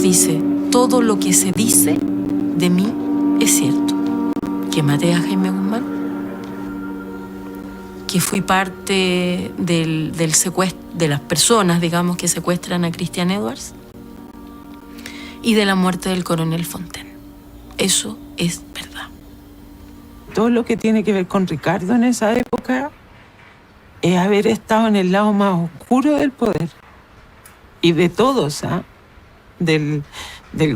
dice, todo lo que se dice de mí es cierto. Que maté a Jaime Guzmán, que fui parte del secuestro, de las personas, digamos, que secuestran a Christian Edwards, y de la muerte del coronel Fontaine. Eso es verdad. Todo lo que tiene que ver con Ricardo en esa época es haber estado en el lado más oscuro del poder. Y de todos, ¿ah? Del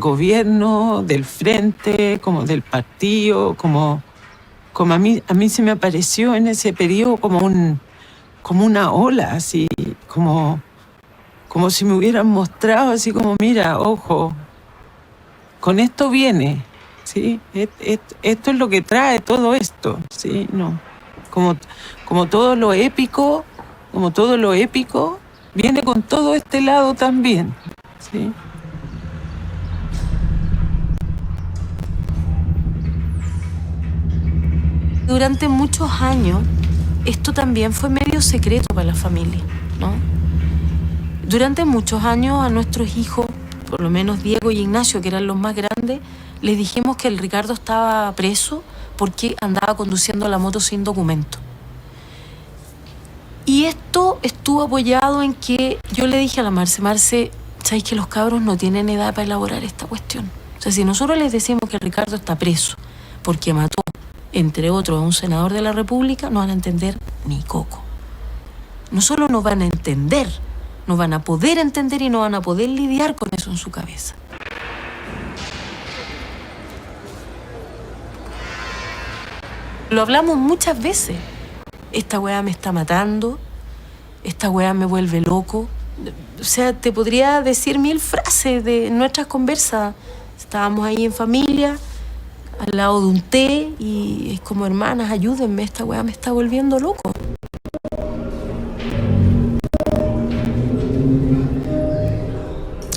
gobierno, del frente, como del partido, como a mí se me apareció en ese periodo como una ola, así, como si me hubieran mostrado, así como, mira, ojo, con esto viene, ¿sí? Esto es lo que trae todo esto, ¿sí? No. Como todo lo épico, viene con todo este lado también, ¿sí? Durante muchos años, esto también fue medio secreto para la familia, ¿no? Durante muchos años a nuestros hijos, por lo menos Diego y Ignacio, que eran los más grandes, les dijimos que el Ricardo estaba preso porque andaba conduciendo la moto sin documento. Y esto estuvo apoyado en que yo le dije a la Marce, ¿sabes que los cabros no tienen edad para elaborar esta cuestión? O sea, si nosotros les decimos que el Ricardo está preso porque mató, entre otros, a un senador de la República, no van a entender ni coco. No solo no van a entender, no van a poder entender y no van a poder lidiar con eso en su cabeza. Lo hablamos muchas veces. Esta weá me está matando, esta weá me vuelve loco. O sea, te podría decir 1000 frases de nuestras conversas. Estábamos ahí en familia, al lado de un té, y es como, hermanas, ayúdenme, esta weá me está volviendo loco.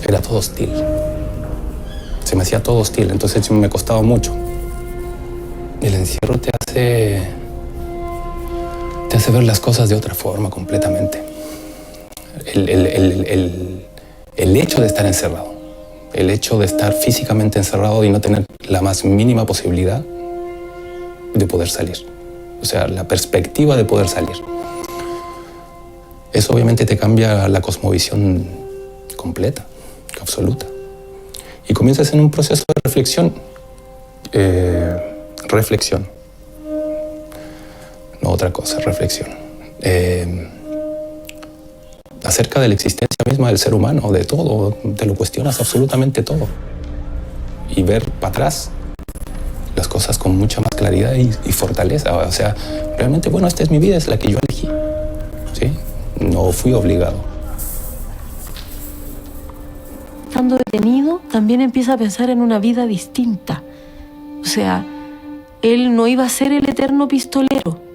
Era todo hostil. Se me hacía todo hostil, entonces me costaba mucho. El encierro te hace ver las cosas de otra forma completamente. El hecho de estar encerrado, el hecho de estar físicamente encerrado y no tener la más mínima posibilidad de poder salir. O sea, la perspectiva de poder salir. Eso obviamente te cambia la cosmovisión completa, absoluta. Y comienzas en un proceso de reflexión. No otra cosa, reflexión. Acerca de la existencia misma del ser humano, de todo, te lo cuestionas absolutamente todo. Y ver para atrás las cosas con mucha más claridad y fortaleza. O sea, realmente, bueno, esta es mi vida, es la que yo elegí. ¿Sí? No fui obligado. Estando detenido, también empieza a pensar en una vida distinta. O sea, él no iba a ser el eterno pistolero.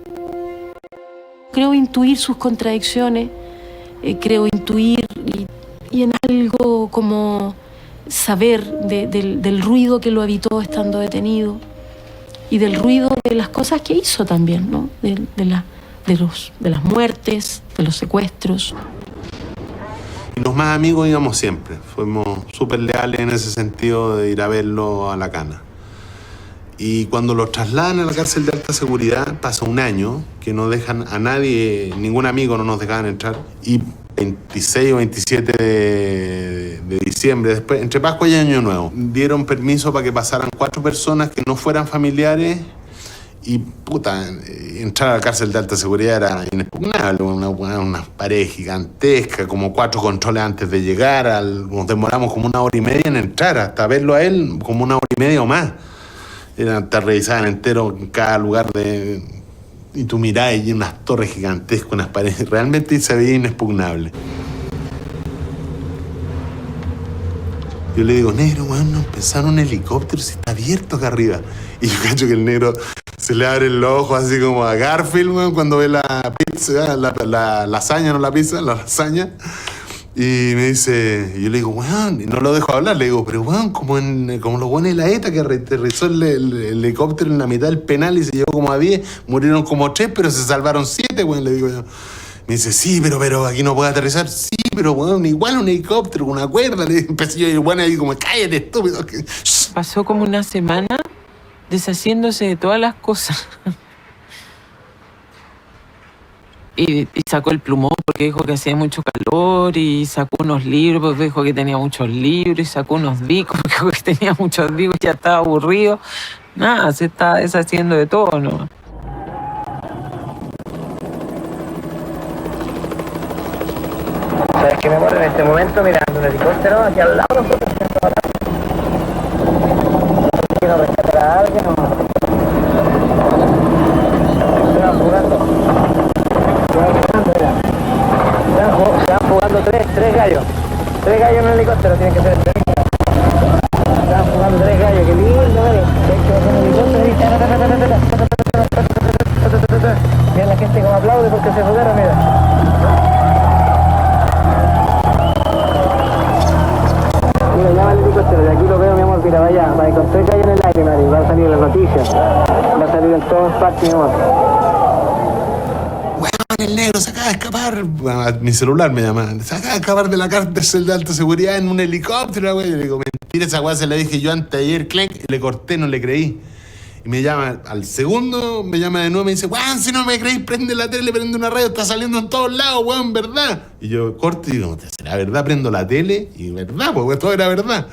Creo intuir sus contradicciones, creo intuir y en algo como saber del ruido que lo habitó estando detenido y del ruido de las cosas que hizo también, ¿no? De las muertes, de los secuestros. Y los más amigos íbamos siempre, fuimos súper leales en ese sentido de ir a verlo a la cana. Y cuando los trasladan a la cárcel de alta seguridad, pasa un año que no dejan a nadie, ningún amigo no nos dejaban entrar. Y 26 o 27 de diciembre, después, entre Pascua y Año Nuevo, dieron permiso para que pasaran 4 personas que no fueran familiares. Y puta, entrar a la cárcel de alta seguridad era inexpugnable, una pared gigantesca, como 4 controles antes de llegar, nos demoramos como 1 hora y media en entrar, hasta verlo a él como 1 hora y media o más. Te revisaban entero en cada lugar y tú mirabas y unas torres gigantescas, unas paredes, realmente se veía inexpugnable. Yo le digo, negro, weón, nos pensaron un helicóptero, si está abierto acá arriba. Y yo cacho que el negro se le abre el ojo así como a Garfield, weón, cuando ve la pizza, la lasaña, no la pizza, la lasaña. Y me dice, y yo le digo, weón, y no lo dejo hablar, le digo, pero weón, como los buenos de la ETA que aterrizó el helicóptero en la mitad del penal y se llevó como a 10, murieron como 3, pero se salvaron 7, weón, le digo yo. Me dice, sí, pero aquí no puede aterrizar. Sí, pero bueno, igual un helicóptero con una cuerda. Le empecé yo, igual ahí como, cállate, estúpido. Pasó como una semana deshaciéndose de todas las cosas. Y sacó el plumón porque dijo que hacía mucho calor, y sacó unos libros porque dijo que tenía muchos libros, y sacó unos discos porque dijo que tenía muchos discos y ya estaba aburrido. Nada, se está deshaciendo de todo, ¿no? ¿Sabes qué me muero en este momento mirando un helicóptero aquí al lado de nosotros? Quiero rescatar a alguien o... Se van jugando. Se van jugando tres gallos. 3 gallos en un helicóptero, tienen que ser. Se van jugando 3 gallos, qué lindo, ¿vale? De hecho, con un helicóptero y... Mira la gente como aplaude porque se fugaron, mira. Mira, llama al helicóptero, de aquí lo veo, mi amor, mira, vaya, va con 3 gallos en el aire, Mari, va a salir en las noticias, va a salir en todas partes, mi amor. Weón, el negro se acaba de escapar. Bueno, mi celular me llama. Se acaba de escapar de la cárcel de alta seguridad en un helicóptero, güey. Yo le digo, mentira, esa weá se la dije yo anteayer, clenk, y le corté, no le creí. Y me llama al segundo, me llama de nuevo, me dice, weón, si no me creís, prende la tele, prende una radio, está saliendo en todos lados, weón, ¿verdad? Y yo corto y digo, ¿será verdad? Prendo la tele y verdad, pues todo era verdad.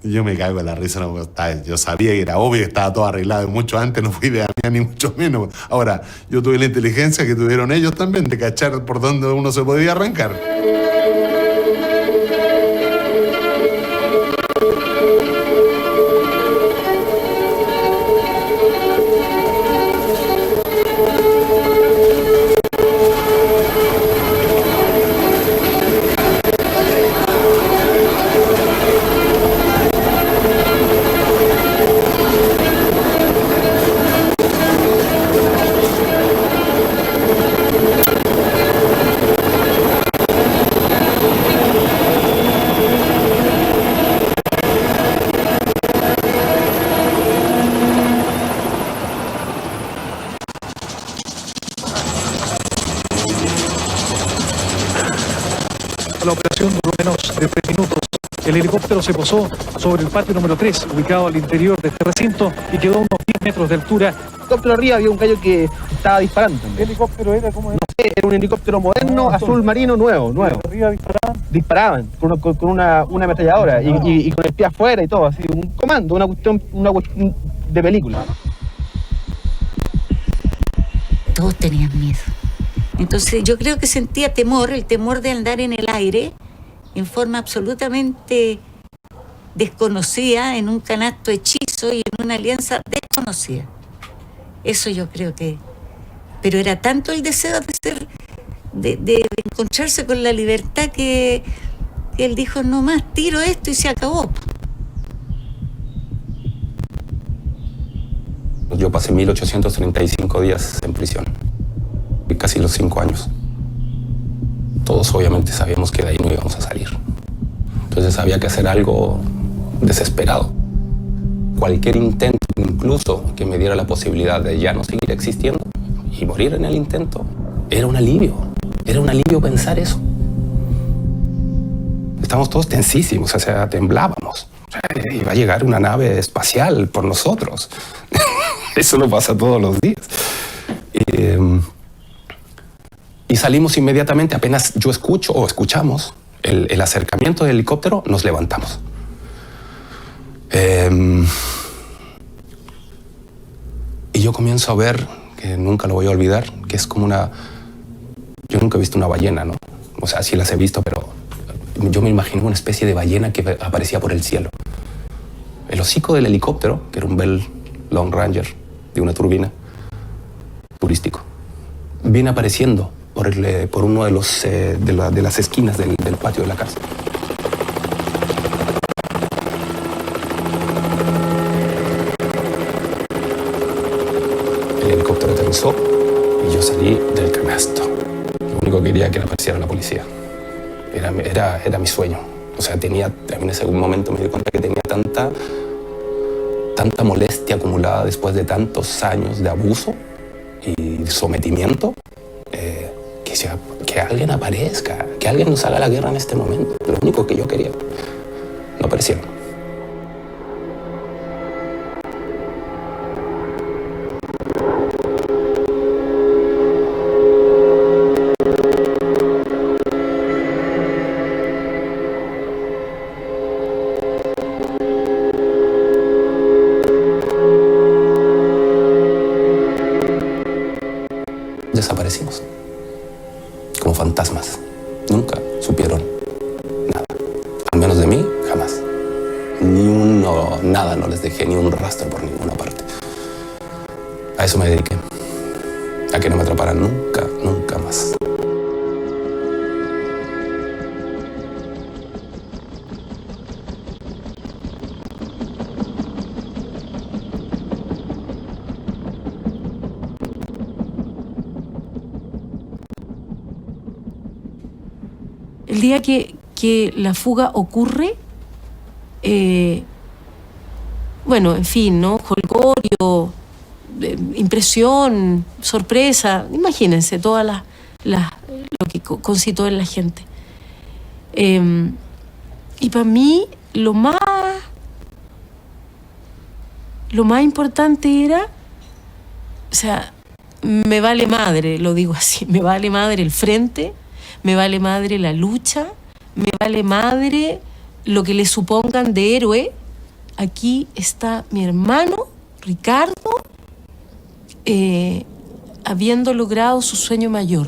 Y yo me caigo en la risa, no, yo sabía que era obvio, que estaba todo arreglado mucho antes, no fui de mía ni mucho menos. Ahora, yo tuve la inteligencia que tuvieron ellos también, de cachar por dónde uno se podía arrancar. La operación duró menos de 3 minutos. El helicóptero se posó sobre el patio número 3, ubicado al interior de este recinto, y quedó a unos 10 metros de altura. El helicóptero arriba había un gallo que estaba disparando. ¿Qué helicóptero era? ¿Cómo era? No sé, era un helicóptero moderno, azul marino, nuevo. ¿Arriba disparaban? Disparaban con una ametralladora y con el pie afuera y todo, así, un comando, una cuestión de película. Todos tenían miedo. Entonces yo creo que sentía temor, el temor de andar en el aire en forma absolutamente desconocida, en un canasto hechizo y en una alianza desconocida. Eso yo creo que... Pero era tanto el deseo de encontrarse con la libertad que él dijo, no más, tiro esto y se acabó. Yo pasé 1835 días en prisión. Y casi los 5 años. Todos obviamente sabíamos que de ahí no íbamos a salir. Entonces había que hacer algo desesperado. Cualquier intento, incluso que me diera la posibilidad de ya no seguir existiendo y morir en el intento, era un alivio. Era un alivio pensar eso. Estábamos todos tensísimos, o sea, temblábamos. O sea, iba a llegar una nave espacial por nosotros. Eso no pasa todos los días. Y salimos inmediatamente, apenas yo escucho o escuchamos el acercamiento del helicóptero, nos levantamos. Y yo comienzo a ver, que nunca lo voy a olvidar, que es como una... Yo nunca he visto una ballena, ¿no? O sea, sí las he visto, pero yo me imagino una especie de ballena que aparecía por el cielo. El hocico del helicóptero, que era un Bell Long Ranger de una turbina turístico, viene apareciendo por uno de las esquinas del patio de la casa. El helicóptero aterrizó y yo salí del canasto. Lo único que quería era que apareciera la policía. Era mi sueño. O sea, en ese momento me di cuenta que tenía tanta molestia acumulada después de tantos años de abuso y sometimiento, que alguien aparezca, que alguien nos haga la guerra en este momento. Lo único que yo quería. No aparecieron. Desaparecimos. Como fantasmas. Nunca supieron nada. Al menos de mí, jamás. Nada no les dejé, ni un rastro por ninguna parte. A eso me dediqué. A que no me atraparan nunca, nunca más. El día que la fuga ocurre, bueno, en fin, ¿no? Jolgorio, impresión, sorpresa, imagínense todas lo que concitó en la gente. Y para mí lo más importante era, o sea, me vale madre, lo digo así, me vale madre el frente, me vale madre la lucha, me vale madre lo que le supongan de héroe. Aquí está mi hermano, Ricardo, habiendo logrado su sueño mayor.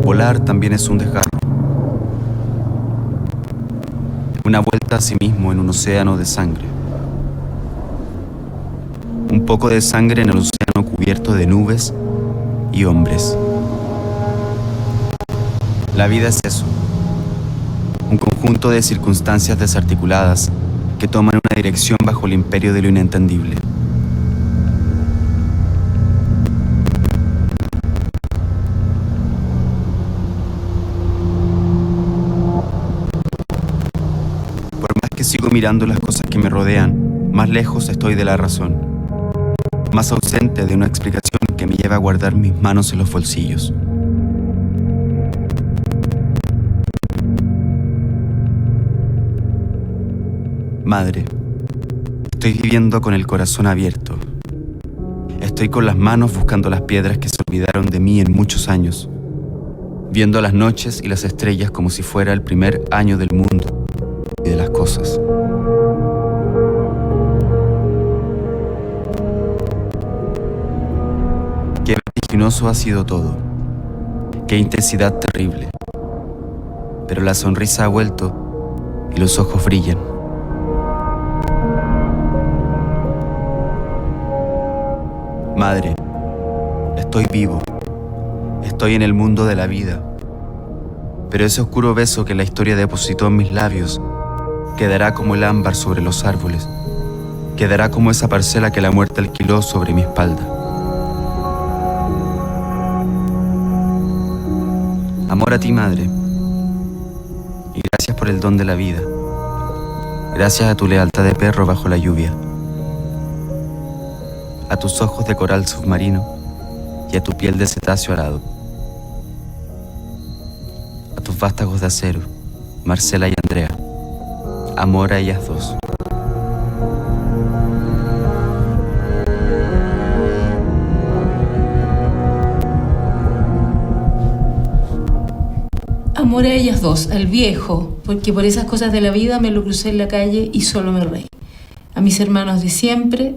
Volar también es un desgarro. Una vuelta a sí mismo en un océano de sangre. Un poco de sangre en el océano cubierto de nubes y hombres. La vida es eso. Un conjunto de circunstancias desarticuladas que toman una dirección bajo el imperio de lo inentendible. Sigo mirando las cosas que me rodean, más lejos estoy de la razón, más ausente de una explicación que me lleva a guardar mis manos en los bolsillos. Madre, estoy viviendo con el corazón abierto. Estoy con las manos buscando las piedras que se olvidaron de mí en muchos años, viendo las noches y las estrellas como si fuera el primer año del mundo y de las cosas. Qué vertiginoso ha sido todo, qué intensidad terrible, pero la sonrisa ha vuelto y los ojos brillan. Madre, estoy vivo, estoy en el mundo de la vida, pero ese oscuro beso que la historia depositó en mis labios quedará como el ámbar sobre los árboles, quedará como esa parcela que la muerte alquiló sobre mi espalda. Amor a ti, madre, y gracias por el don de la vida, gracias a tu lealtad de perro bajo la lluvia, a tus ojos de coral submarino y a tu piel de cetáceo arado, a tus vástagos de acero, Marcela y Andrea. Amor a ellas dos. Amor a ellas dos, al viejo, porque por esas cosas de la vida me lo crucé en la calle y solo me reí. A mis hermanos de siempre,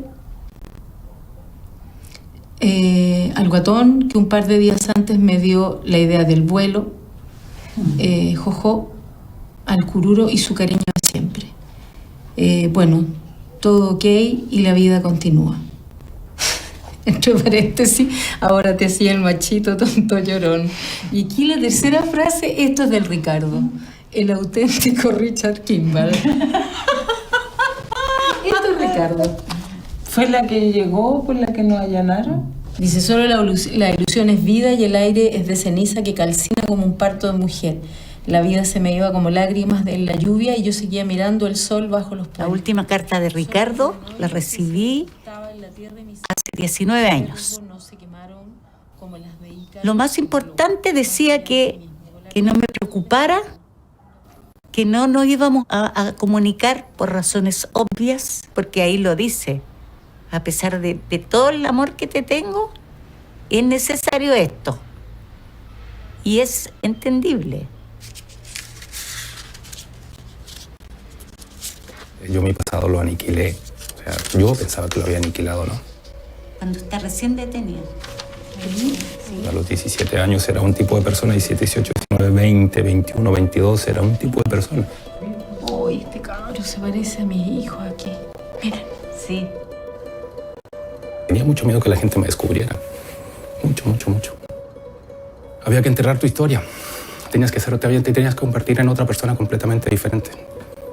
al guatón, que un par de días antes me dio la idea del vuelo, Jojo, al cururo y su cariño de siempre. Bueno, todo ok y la vida continúa. Entre paréntesis, ahora te hacía el machito tonto llorón. Y aquí la tercera frase, esto es del Ricardo. el auténtico Richard Kimball. Esto es Ricardo. ¿Fue la que llegó, por la que nos allanaron? Dice, solo la ilusión es vida y el aire es de ceniza que calcina como un parto de mujer. La vida se me iba como lágrimas en la lluvia y yo seguía mirando el sol bajo los puentes. La última carta de Ricardo la recibí hace 19 años. Lo más importante decía que no me preocupara, que no nos íbamos a comunicar por razones obvias, porque ahí lo dice. A pesar de todo el amor que te tengo, es necesario esto. Y es entendible. Yo mi pasado lo aniquilé. O sea, yo pensaba que lo había aniquilado, ¿no? Cuando está recién detenido. Sí. A los 17 años era un tipo de persona, 17, 18, 19, 20, 21, 22, era un tipo de persona. Uy, este cabro se parece a mi hijo aquí. Miren. Sí. Tenía mucho miedo que la gente me descubriera. Mucho, mucho, mucho. Había que enterrar tu historia. Tenías que ser otra vida, te tenías que convertir en otra persona completamente diferente.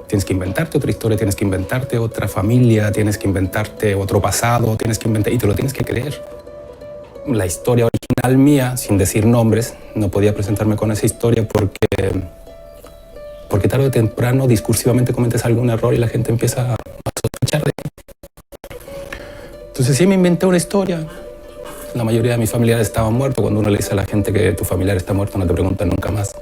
Tienes que inventarte otra historia, tienes que inventarte otra familia, tienes que inventarte otro pasado, tienes que inventar, y te lo tienes que creer. La historia original mía, sin decir nombres, no podía presentarme con esa historia porque tarde o temprano discursivamente cometes algún error y la gente empieza a sospechar de ti. Entonces sí me inventé una historia. La mayoría de mis familiares estaban muertos. Cuando uno le dice a la gente que tu familiar está muerto, no te preguntan nunca más.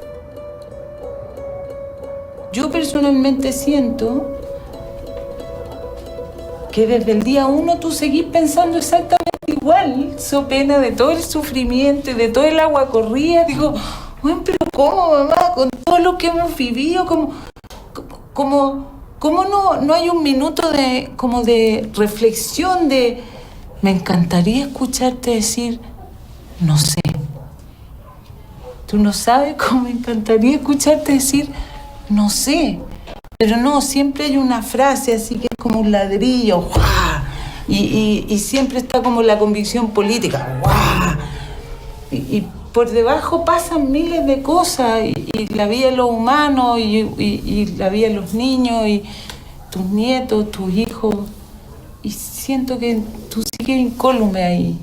Yo personalmente siento que desde el día 1 tú seguís pensando exactamente igual, so pena de todo el sufrimiento y de todo el agua corrida. Digo, bueno, pero ¿cómo, mamá? Con todo lo que hemos vivido, ¿cómo no hay un minuto de reflexión de... Me encantaría escucharte decir, no sé. Tú no sabes cómo me encantaría escucharte decir, no sé. Pero no, siempre hay una frase así que es como un ladrillo, ¡guau! Y siempre está como la convicción política, ¡guau! Y por debajo pasan miles de cosas, y la vida de los humanos, y la vida de los niños, y tus nietos, tus hijos. Y siento que tú sigues incólume ahí.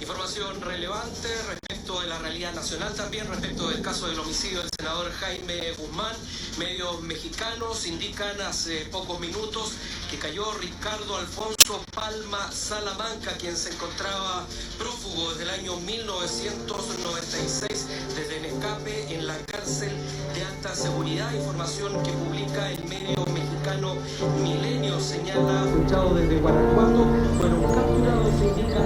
Información relevante respecto de la realidad nacional, también respecto del caso del homicidio del senador Jaime Guzmán. Medios mexicanos indican hace pocos minutos que cayó Ricardo Alfonso Palma Salamanca, quien se encontraba prófugo desde el año 1996 desde el escape en la cárcel de alta seguridad. Información que publica el medio mexicano Milenio señala, escuchado desde Guanajuato, fueron capturados, indica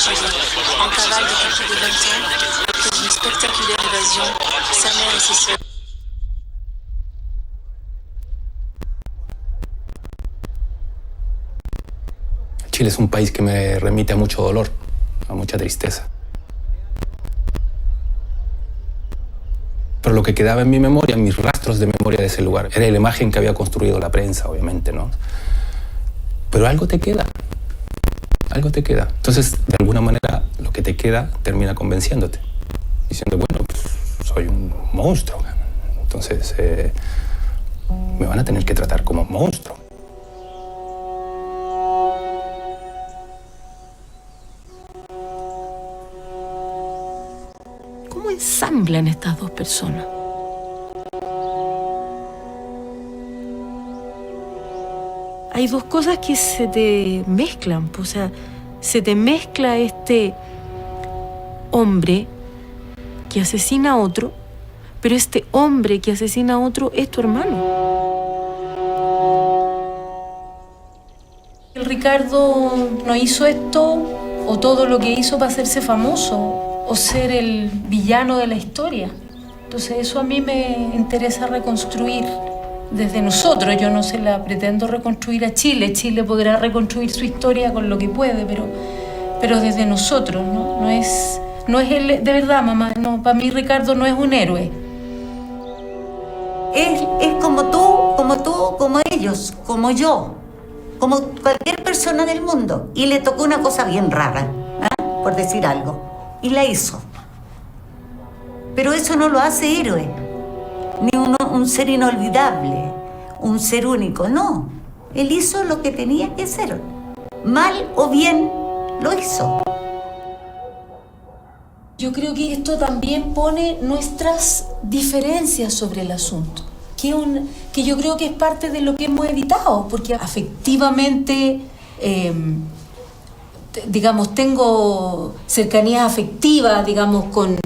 employés, en cavale depuis plus de 20 ans, après une spectaculaire évasion, sa mère et ses sœurs. Chile es un país que me remite a mucho dolor, a mucha tristeza. Pero lo que quedaba en mi memoria, en mis rastros de memoria de ese lugar, era la imagen que había construido la prensa, obviamente, ¿no? Pero algo te queda. Algo te queda. Entonces, de alguna manera, lo que te queda termina convenciéndote. Diciendo, bueno, pues, soy un monstruo. Entonces, me van a tener que tratar como un monstruo. ¿Cómo ensamblan estas dos personas? Hay dos cosas que se te mezclan, o sea, se te mezcla este hombre que asesina a otro, pero este hombre que asesina a otro es tu hermano. El Ricardo no hizo esto o todo lo que hizo para hacerse famoso o ser el villano de la historia. Entonces eso a mí me interesa reconstruir desde nosotros. Yo no se la pretendo reconstruir a Chile. Chile podrá reconstruir su historia con lo que puede, pero desde nosotros, ¿no? No es él, de verdad, mamá, no, para mí Ricardo no es un héroe. Es como tú, como ellos, como yo, como cualquier persona del mundo. Y le tocó una cosa bien rara, por decir algo. Y la hizo. Pero eso no lo hace héroe, ni un ser inolvidable, un ser único, no. Él hizo lo que tenía que hacer. Mal o bien, lo hizo. Yo creo que esto también pone nuestras diferencias sobre el asunto, que yo creo que es parte de lo que hemos evitado, porque afectivamente, digamos, tengo cercanía afectiva, digamos, con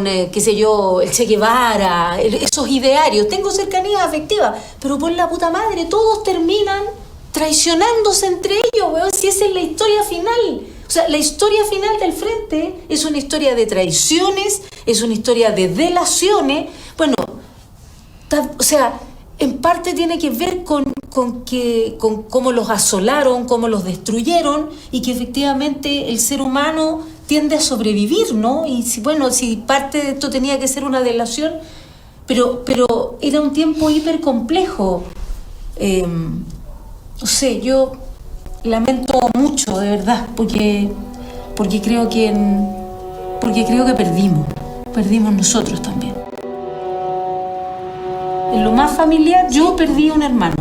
qué sé yo, el Che Guevara, esos idearios, tengo cercanía afectiva, pero por la puta madre, todos terminan traicionándose entre ellos, weón, si esa es la historia final. O sea, la historia final del Frente es una historia de traiciones, es una historia de delaciones. Bueno, o sea, en parte tiene que ver con cómo los asolaron, cómo los destruyeron, y que efectivamente el ser humano tiende a sobrevivir, ¿no? Y si parte de esto tenía que ser una delación, pero era un tiempo hiper complejo. No sé, yo lamento mucho, de verdad, porque creo que perdimos nosotros también. En lo más familiar, yo perdí un hermano.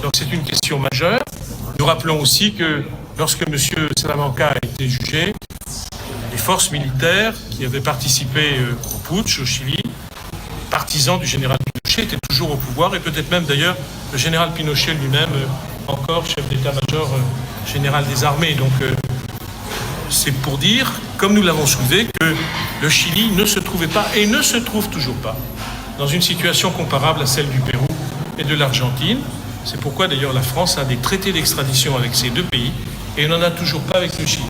Donc c'est une question majeure. Nous rappelons aussi que lorsque M. Salamanca a été jugé, les forces militaires qui avaient participé au putsch au Chili, partisans du général Pinochet, étaient toujours au pouvoir, et peut-être même d'ailleurs le général Pinochet lui-même, encore chef d'état-major général des armées. Donc c'est pour dire, comme nous l'avons soulevé, que le Chili ne se trouvait pas et ne se trouve toujours pas dans une situation comparable à celle du Pérou et de l'Argentine. C'est pourquoi d'ailleurs la France a des traités d'extradition avec ces deux pays et n'en a toujours pas avec le Chili.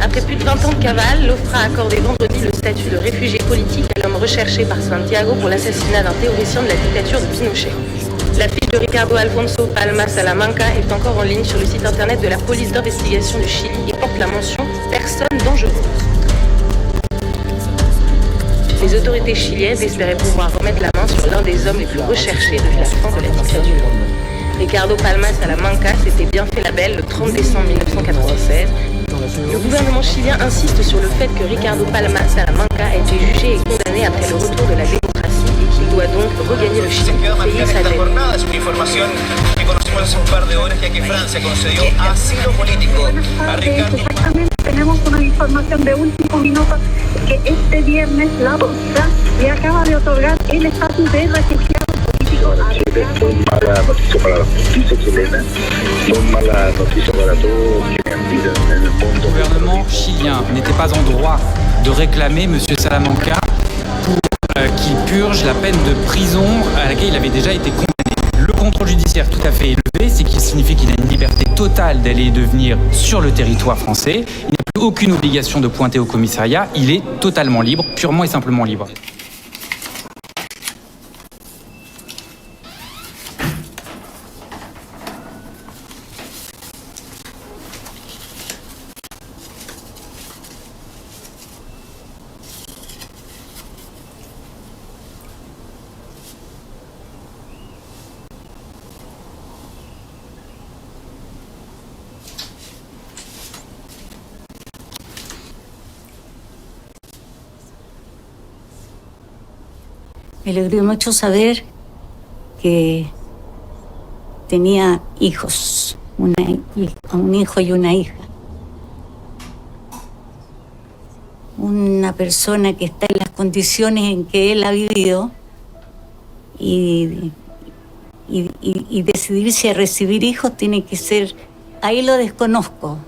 Après plus de 20 ans de cavale, l'OFPRA a accordé vendredi le statut de réfugié politique à l'homme recherché par Santiago pour l'assassinat d'un théoricien de la dictature de Pinochet. La fiche de Ricardo Alfonso Palma Salamanca est encore en ligne sur le site internet de la police d'investigation du Chili et porte la mention « Personne dangereuse ». Les autorités chiliennes espéraient pouvoir remettre la main sur l'un des hommes les plus recherchés depuis la fin de la dictature. Ricardo Palma Salamanca s'était bien fait la belle le 30 décembre 1996. Le gouvernement chilien insiste sur le fait que Ricardo Palma Salamanca a été jugé et condamné après le retour de la démocratie et qu'il doit donc regagner le Chili pour payer sa dette. Es una información que conocimos hace un par de horas, ya que Francia concedió asilo político a Ricardo. Exactamente, tenemos una información de último minuto que este viernes la ONU le acaba de otorgar el estatus de refugiado político a Ricardo. Muy mala noticia para la justicia chilena, muy mala noticia para todos quienes viven en el mundo. Le gouvernement chilien n'était pas en droit de réclamer M. Salamanca pour qu'il purge la peine de prison à laquelle il avait déjà été condamné. Le contrôle judiciaire tout à fait élevé, c'est qu'il signifie qu'il a une liberté totale d'aller et de venir sur le territoire français. Il n'a plus aucune obligation de pointer au commissariat. Il est totalement libre, purement et simplement libre. Me alegró mucho saber que tenía hijos, un hijo y una hija. Una persona que está en las condiciones en que él ha vivido y decidirse a recibir hijos tiene que ser, ahí lo desconozco.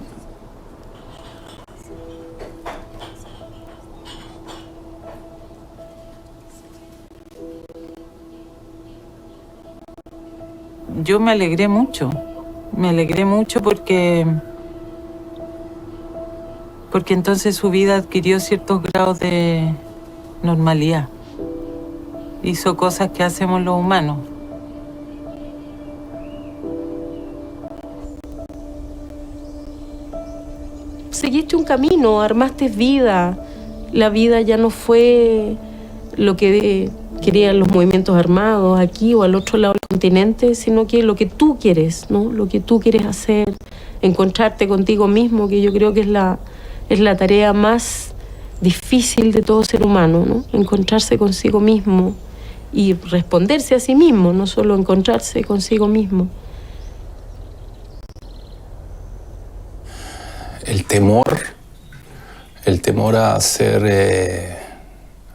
Yo me alegré mucho porque entonces su vida adquirió ciertos grados de normalidad. Hizo cosas que hacemos los humanos. Seguiste un camino, armaste vida. La vida ya no fue lo que querían los movimientos armados aquí o al otro lado del continente, sino que lo que tú quieres, ¿no? Lo que tú quieres hacer, encontrarte contigo mismo, que yo creo que es la tarea más difícil de todo ser humano, ¿no? Encontrarse consigo mismo y responderse a sí mismo, no solo encontrarse consigo mismo. El temor a ser...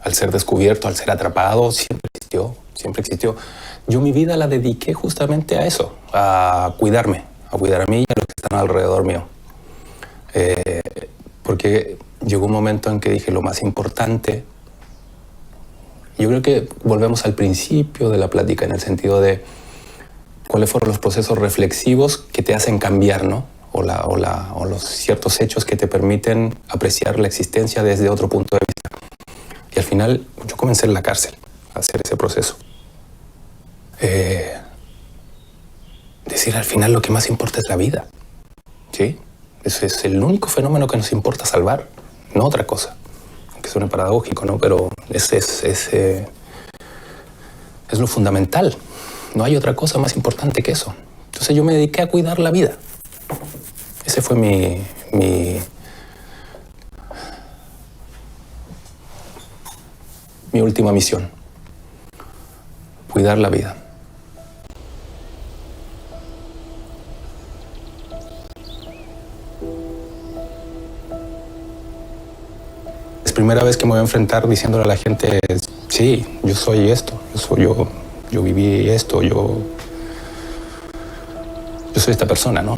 al ser descubierto, al ser atrapado, siempre existió. Yo mi vida la dediqué justamente a eso, a cuidarme, a cuidar a mí y a los que están alrededor mío. Porque llegó un momento en que dije lo más importante, yo creo que volvemos al principio de la plática en el sentido de cuáles fueron los procesos reflexivos que te hacen cambiar, ¿no? O los ciertos hechos que te permiten apreciar la existencia desde otro punto de vista. Y al final, yo comencé en la cárcel a hacer ese proceso. Decir, al final lo que más importa es la vida. ¿Sí? Ese es el único fenómeno que nos importa salvar, no otra cosa. Aunque suene paradójico, ¿no? Pero es lo fundamental. No hay otra cosa más importante que eso. Entonces yo me dediqué a cuidar la vida. Ese fue mi última misión, cuidar la vida. Es primera vez que me voy a enfrentar diciéndole a la gente, sí, yo soy esto, yo viví esto, yo soy esta persona, ¿no?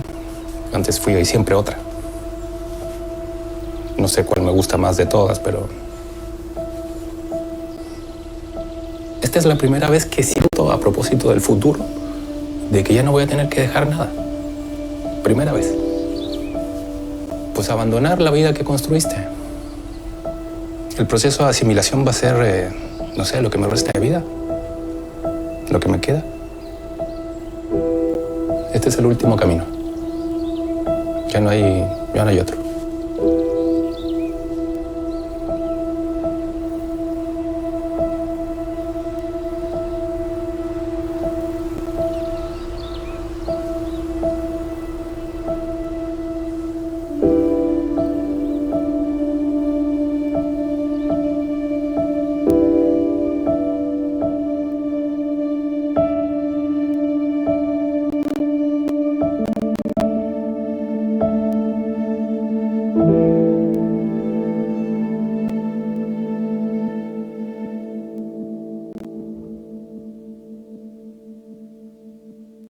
Antes fui siempre otra. No sé cuál me gusta más de todas, pero esta es la primera vez que siento, a propósito del futuro, de que ya no voy a tener que dejar nada. Primera vez. Pues abandonar la vida que construiste. El proceso de asimilación va a ser, no sé, lo que me resta de vida, lo que me queda. Este es el último camino. Ya no hay otro.